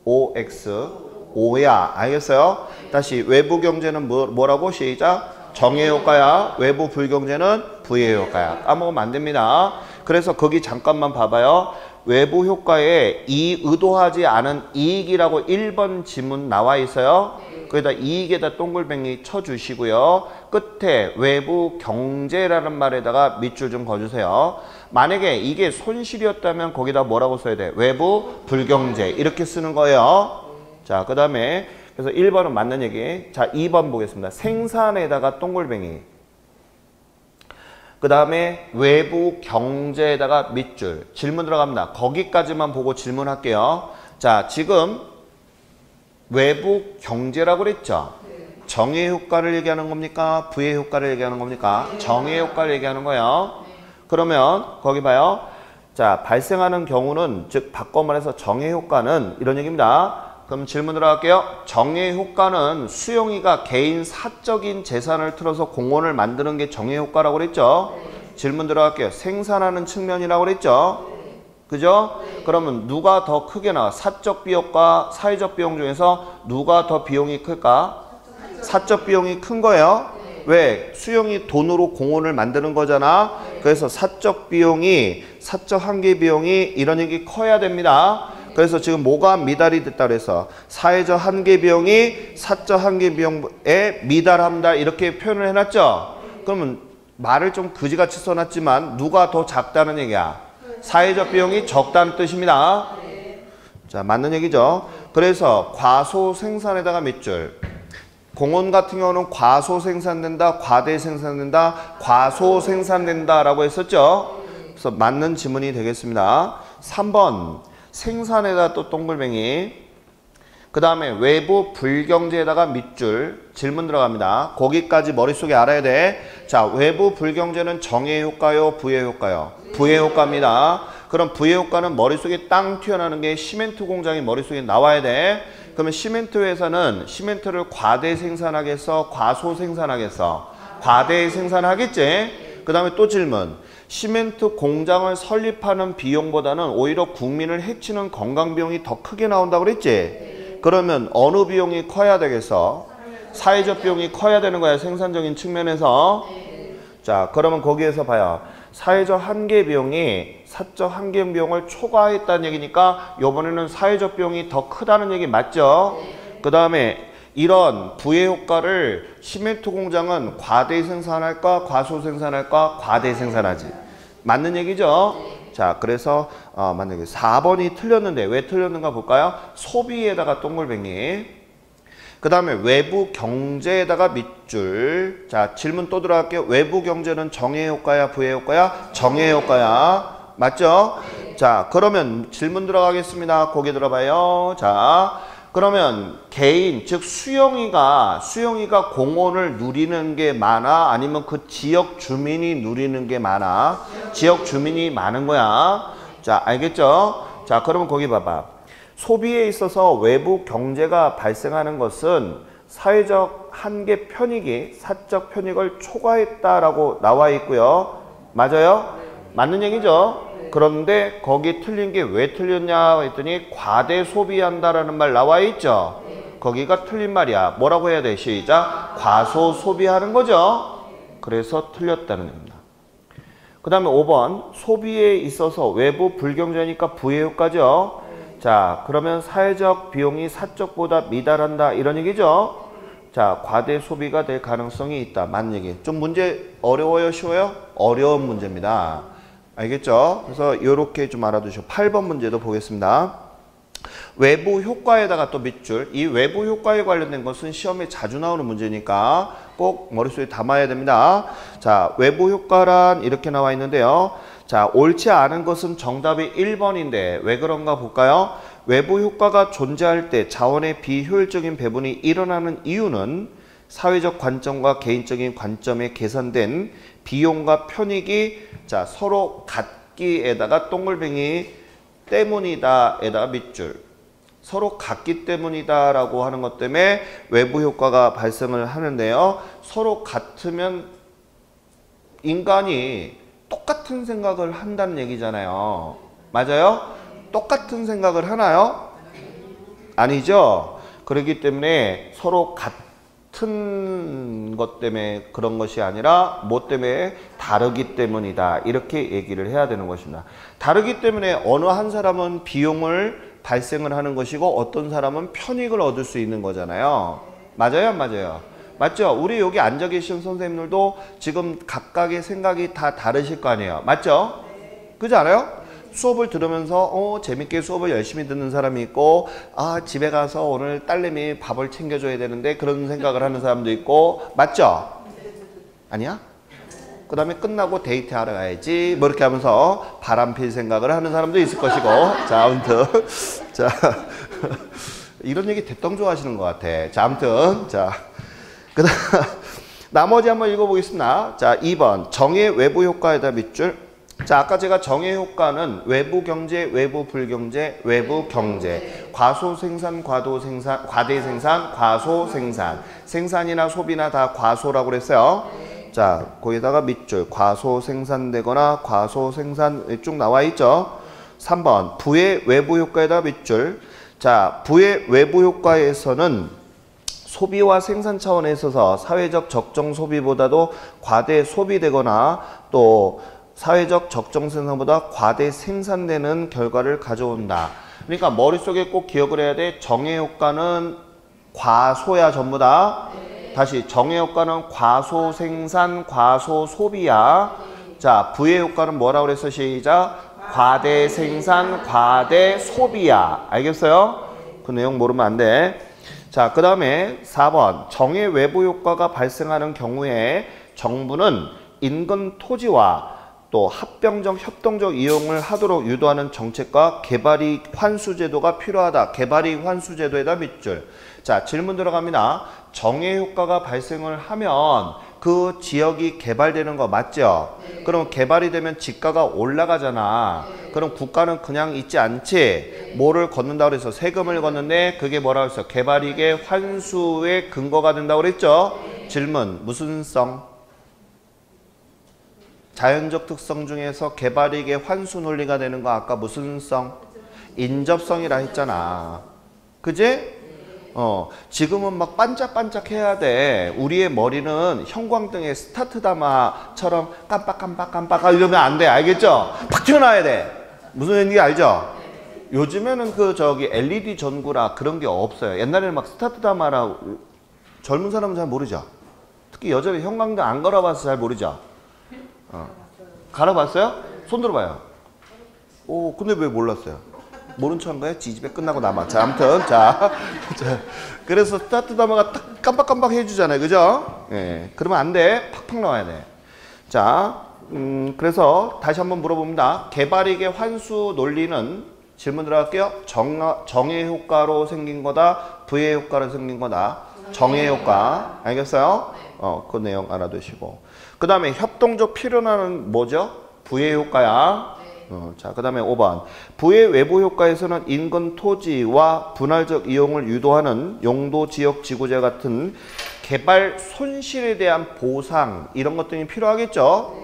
OX, O야. 알겠어요? 다시 외부 경제는 뭐라고? 시작. 정의 효과야. 외부 불경제는 부의 효과야. 까먹으면 안 됩니다. 그래서 거기 잠깐만 봐봐요. 외부 효과에 이 의도하지 않은 이익이라고 1번 지문 나와 있어요. 거기다 이익에다 동글뱅이 쳐주시고요. 끝에 외부 경제라는 말에다가 밑줄 좀 그어주세요. 만약에 이게 손실이었다면 거기다 뭐라고 써야 돼? 외부 불경제 이렇게 쓰는 거예요. 자, 그 다음에 그래서 1번은 맞는 얘기. 자, 2번 보겠습니다. 생산에다가 동글뱅이. 그 다음에 외부 경제에다가 밑줄. 질문 들어갑니다. 거기까지만 보고 질문할게요. 자, 지금 외부 경제라고 그랬죠? 정의 효과를 얘기하는 겁니까? 부의 효과를 얘기하는 겁니까? 정의 효과를 얘기하는 거예요. 그러면 거기 봐요. 자, 발생하는 경우는 즉 바꿔 말해서 정의 효과는 이런 얘기입니다. 그럼 질문 들어갈게요. 정의 효과는 수용이가 개인 사적인 재산을 틀어서 공원을 만드는 게 정의 효과라고 그랬죠? 질문 들어갈게요. 생산하는 측면이라고 그랬죠? 그죠? 그러면 누가 더 크게 나와? 사적 비용과 사회적 비용 중에서 누가 더 비용이 클까? 사적 비용이 큰 거예요. 왜? 수용이 돈으로 공원을 만드는 거잖아. 그래서 사적 비용이, 사적 한계 비용이 이런 얘기 커야 됩니다. 그래서 지금 뭐가 미달이 됐다 그래서 사회적 한계 비용이 사적 한계 비용에 미달합니다. 이렇게 표현을 해놨죠. 그러면 말을 좀 그지같이 써놨지만 누가 더 작다는 얘기야? 사회적 비용이 적다는 뜻입니다. 자, 맞는 얘기죠. 그래서 과소 생산에다가 몇 줄? 공원 같은 경우는 과소 생산된다, 과대 생산된다, 과소 생산된다 라고 했었죠. 그래서 맞는 지문이 되겠습니다. 3번 생산에다 또 동글뱅이, 그 다음에 외부 불경제에다가 밑줄. 질문 들어갑니다. 거기까지 머릿속에 알아야 돼. 자, 외부 불경제는 정의 효과요, 부의 효과요? 부의 효과입니다. 그럼 부의 효과는 머릿속에 땅 튀어나오는 게 시멘트 공장이 머릿속에 나와야 돼. 그러면 시멘트 회사는 시멘트를 과대 생산하겠어, 과소 생산하겠어? 과대 생산하겠지? 그 다음에 또 질문. 시멘트 공장을 설립하는 비용보다는 오히려 국민을 해치는 건강 비용이 더 크게 나온다고 그랬지? 그러면 어느 비용이 커야 되겠어? 사회적 비용이 커야 되는 거야, 생산적인 측면에서. 자, 그러면 거기에서 봐요. 사회적 한계 비용이 사적 한계 비용을 초과했다는 얘기니까 이번에는 사회적 비용이 더 크다는 얘기 맞죠? 그 다음에 이런 부의 효과를 시멘트 공장은 과대 생산할까, 과소 생산할까? 과대 생산하지. 맞는 얘기죠? 자, 그래서 맞는 얘기. 4번이 틀렸는데 왜 틀렸는가 볼까요? 소비에다가 동글뱅이. 그 다음에 외부 경제에다가 밑줄. 자, 질문 또 들어갈게요. 외부 경제는 정의 효과야, 부의 효과야? 정의 효과야. 맞죠? 자, 그러면 질문 들어가겠습니다. 거기 들어봐요. 자, 그러면 개인, 즉 수영이가 공원을 누리는 게 많아? 아니면 그 지역 주민이 누리는 게 많아? 지역 주민이 많은 거야. 자, 알겠죠? 자, 그러면 거기 봐봐. 소비에 있어서 외부 경제가 발생하는 것은 사회적 한계 편익이 사적 편익을 초과했다라고 나와 있고요. 맞아요? 맞는 얘기죠? 그런데 거기 틀린 게 왜 틀렸냐 했더니 과대 소비한다라는 말 나와 있죠? 거기가 틀린 말이야. 뭐라고 해야 돼? 시작. 과소 소비하는 거죠? 그래서 틀렸다는 겁니다. 그 다음에 5번 소비에 있어서 외부 불경제니까 부의 효과죠? 자, 그러면 사회적 비용이 사적보다 미달한다 이런 얘기죠? 자, 과대 소비가 될 가능성이 있다. 맞는 얘기. 좀 문제 어려워요? 쉬워요? 어려운 문제입니다. 알겠죠? 그래서 이렇게 좀 알아두시고 8번 문제도 보겠습니다. 외부 효과에다가 또 밑줄. 이 외부 효과에 관련된 것은 시험에 자주 나오는 문제니까 꼭 머릿속에 담아야 됩니다. 자, 외부 효과란 이렇게 나와 있는데요. 자, 옳지 않은 것은 정답이 1번인데 왜 그런가 볼까요? 외부 효과가 존재할 때 자원의 비효율적인 배분이 일어나는 이유는 사회적 관점과 개인적인 관점에 계산된 비용과 편익이 자, 서로 같기에다가 동글뱅이 때문이다 에다가 밑줄. 서로 같기 때문이다 라고 하는 것 때문에 외부 효과가 발생을 하는데요. 서로 같으면 인간이 똑같은 생각을 한다는 얘기잖아요. 맞아요? 똑같은 생각을 하나요? 아니죠. 그렇기 때문에 서로 같은 것 때문에 그런 것이 아니라 뭐 때문에 다르기 때문이다. 이렇게 얘기를 해야 되는 것입니다. 다르기 때문에 어느 한 사람은 비용을 발생을 하는 것이고 어떤 사람은 편익을 얻을 수 있는 거잖아요. 맞아요? 안 맞아요? 맞죠? 우리 여기 앉아 계신 선생님들도 지금 각각의 생각이 다 다르실 거 아니에요. 맞죠? 그렇지 않아요? 수업을 들으면서 재밌게 수업을 열심히 듣는 사람이 있고 집에 가서 오늘 딸내미 밥을 챙겨줘야 되는데 그런 생각을 하는 사람도 있고 맞죠? 아니야? 그 다음에 끝나고 데이트하러 가야지 뭐 이렇게 하면서 바람필 생각을 하는 사람도 있을 것이고 자, 아무튼 자 이런 얘기 대똥 좋아하시는 것 같아. 자, 아무튼 자 그다음 나머지 한번 읽어보겠습니다. 자, 2번 정의 외부 효과에다 밑줄. 자, 아까 제가 정의 효과는 외부 경제, 외부 불경제, 외부 경제, 과소 생산, 과도 생산, 과대 생산, 과소 생산, 생산이나 소비나 다 과소라고 그랬어요. 자, 거기다가 밑줄 과소 생산되거나 과소 생산 쭉 나와 있죠. 3번 부의 외부 효과에다 밑줄. 자, 부의 외부 효과에서는 소비와 생산 차원에 있어서 사회적 적정 소비보다도 과대 소비되거나 또 사회적 적정 생산보다 과대 생산되는 결과를 가져온다. 그러니까 머릿속에 꼭 기억을 해야 돼. 정의 효과는 과소야 전부 다. 다시 정의 효과는 과소 생산, 과소 소비야. 자, 부의 효과는 뭐라고 그랬어? 시작. 과대 생산, 과대 소비야. 알겠어요? 그 내용 모르면 안 돼. 자, 그 다음에 4번 정의 외부 효과가 발생하는 경우에 정부는 인근 토지와 또 합병적, 협동적 이용을 하도록 유도하는 정책과 개발이익 환수 제도가 필요하다. 개발이익 환수 제도에다 밑줄. 자, 질문 들어갑니다. 정의 효과가 발생을 하면 그 지역이 개발되는 거 맞죠? 그럼 개발이 되면 지가가 올라가잖아. 그럼 국가는 그냥 있지 않지. 뭐를 걷는다고 그래서 세금을 걷는데 그게 뭐라고 했어? 개발이익의 환수의 근거가 된다고 그랬죠? 질문, 무슨 성? 자연적 특성 중에서 개발이익의 환수 논리가 되는 거 아까 무슨 성? 인접성이라 했잖아. 그지? 지금은 막 반짝반짝 해야 돼. 우리의 머리는 형광등의 스타트다마처럼 깜빡깜빡깜빡 이러면 안 돼. 알겠죠? 팍 튀어나와야 돼. 무슨 얘기인지 알죠? 요즘에는 그 저기 LED 전구라 그런 게 없어요. 옛날에는 막 스타트다마라 젊은 사람은 잘 모르죠. 특히 여자는 형광등 안 걸어봐서 잘 모르죠. 갈아봤어요? 손 들어봐요. 오, 근데 왜 몰랐어요? 모른 척한 거야? 지집에 끝나고 남아. 자, 아무튼 자, 그래서 스타트다마가 딱 깜빡깜빡 해주잖아요, 그죠? 예, 그러면 안 돼. 팍팍 나와야 돼. 자, 그래서 다시 한번 물어봅니다. 개발이익의 환수 논리는 질문 들어갈게요. 정의 효과로 생긴 거다, 부의 효과로 생긴 거다. 정의 효과, 알겠어요? 그 내용 알아두시고. 그 다음에 협동적 필요는 뭐죠? 부의 효과야. 자, 그 다음에 5번. 부의 외부 효과에서는 인근 토지와 분할적 이용을 유도하는 용도, 지역, 지구재 같은 개발 손실에 대한 보상 이런 것들이 필요하겠죠?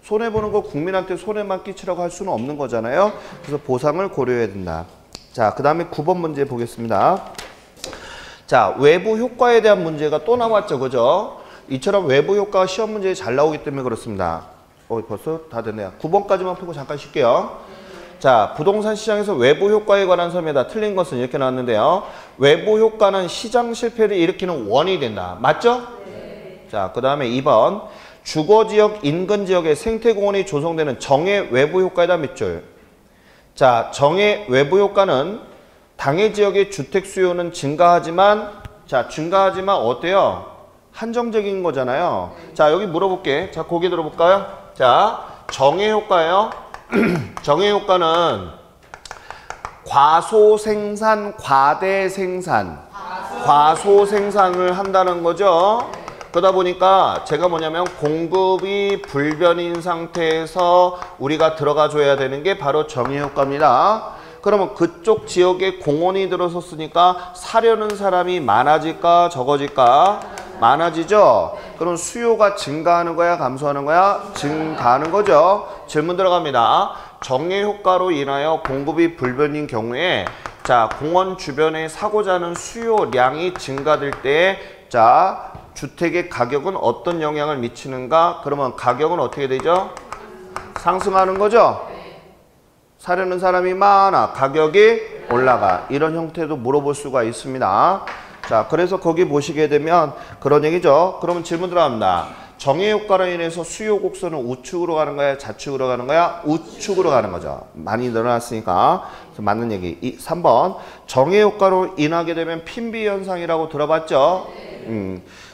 손해보는 거 국민한테 손해만 끼치라고 할 수는 없는 거잖아요. 그래서 보상을 고려해야 된다. 자, 그 다음에 9번 문제 보겠습니다. 자, 외부 효과에 대한 문제가 또 나왔죠, 그죠? 이처럼 외부 효과가 시험 문제에 잘 나오기 때문에 그렇습니다. 벌써 다 됐네요. 9번까지만 풀고 잠깐 쉴게요. 자, 부동산 시장에서 외부 효과에 관한 설명에다 틀린 것은 이렇게 나왔는데요. 외부 효과는 시장 실패를 일으키는 원인이 된다. 맞죠? 네. 자, 그 다음에 2번. 주거지역, 인근지역에 생태공원이 조성되는 정의 외부 효과에다 밑줄. 자, 정의 외부 효과는 당해 지역의 주택 수요는 증가하지만 어때요? 한정적인 거잖아요. 자, 여기 물어볼게. 자, 고개 들어볼까요? 자, 정의 효과예요. 정의 효과는 과소 생산, 과대 생산, 과소 생산을 한다는 거죠. 그러다 보니까 제가 뭐냐면 공급이 불변인 상태에서 우리가 들어가 줘야 되는 게 바로 정의 효과입니다. 그러면 그쪽 지역에 공원이 들어섰으니까 사려는 사람이 많아질까 적어질까? 많아지죠? 그럼 수요가 증가하는 거야 감소하는 거야? 증가하는 거죠. 질문 들어갑니다. 정의 효과로 인하여 공급이 불변인 경우에 자, 공원 주변에 사고자 하는 수요량이 증가될 때 자, 주택의 가격은 어떤 영향을 미치는가? 그러면 가격은 어떻게 되죠? 상승하는 거죠? 사려는 사람이 많아. 가격이 올라가. 이런 형태도 물어볼 수가 있습니다. 자, 그래서 거기 보시게 되면 그런 얘기죠. 그러면 질문 들어갑니다. 정의 효과로 인해서 수요 곡선은 우측으로 가는 거야? 좌측으로 가는 거야? 우측으로 가는 거죠. 많이 늘어났으니까. 그래서 맞는 얘기. 3번. 정의 효과로 인하게 되면 핀비 현상이라고 들어봤죠?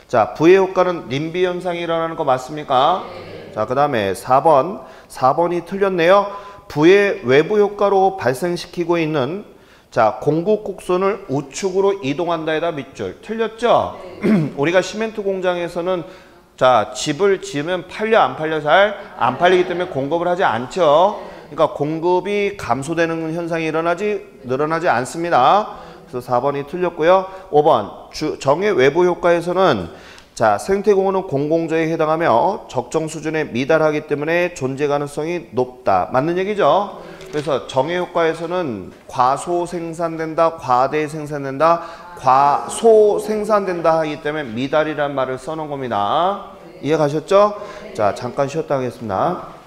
자, 부의 효과는 림비 현상이 일어나는 거 맞습니까? 자, 그 다음에 4번. 4번이 틀렸네요. 부의 외부 효과로 발생시키고 있는 자, 공급 곡선을 우측으로 이동한다에다 밑줄. 틀렸죠? 우리가 시멘트 공장에서는 자, 집을 지으면 팔려 안 팔려? 잘 안 팔리기 때문에 공급을 하지 않죠. 그러니까 공급이 감소되는 현상이 늘어나지 않습니다. 그래서 4번이 틀렸고요. 5번 정의 외부 효과에서는 자, 생태공원은 공공조에 해당하며 적정 수준에 미달하기 때문에 존재 가능성이 높다. 맞는 얘기죠? 그래서 정의 효과에서는 과소 생산된다, 과대 생산된다, 과소 생산된다 하기 때문에 미달이라는 말을 써놓은 겁니다. 이해 가셨죠? 자, 잠깐 쉬었다 하겠습니다.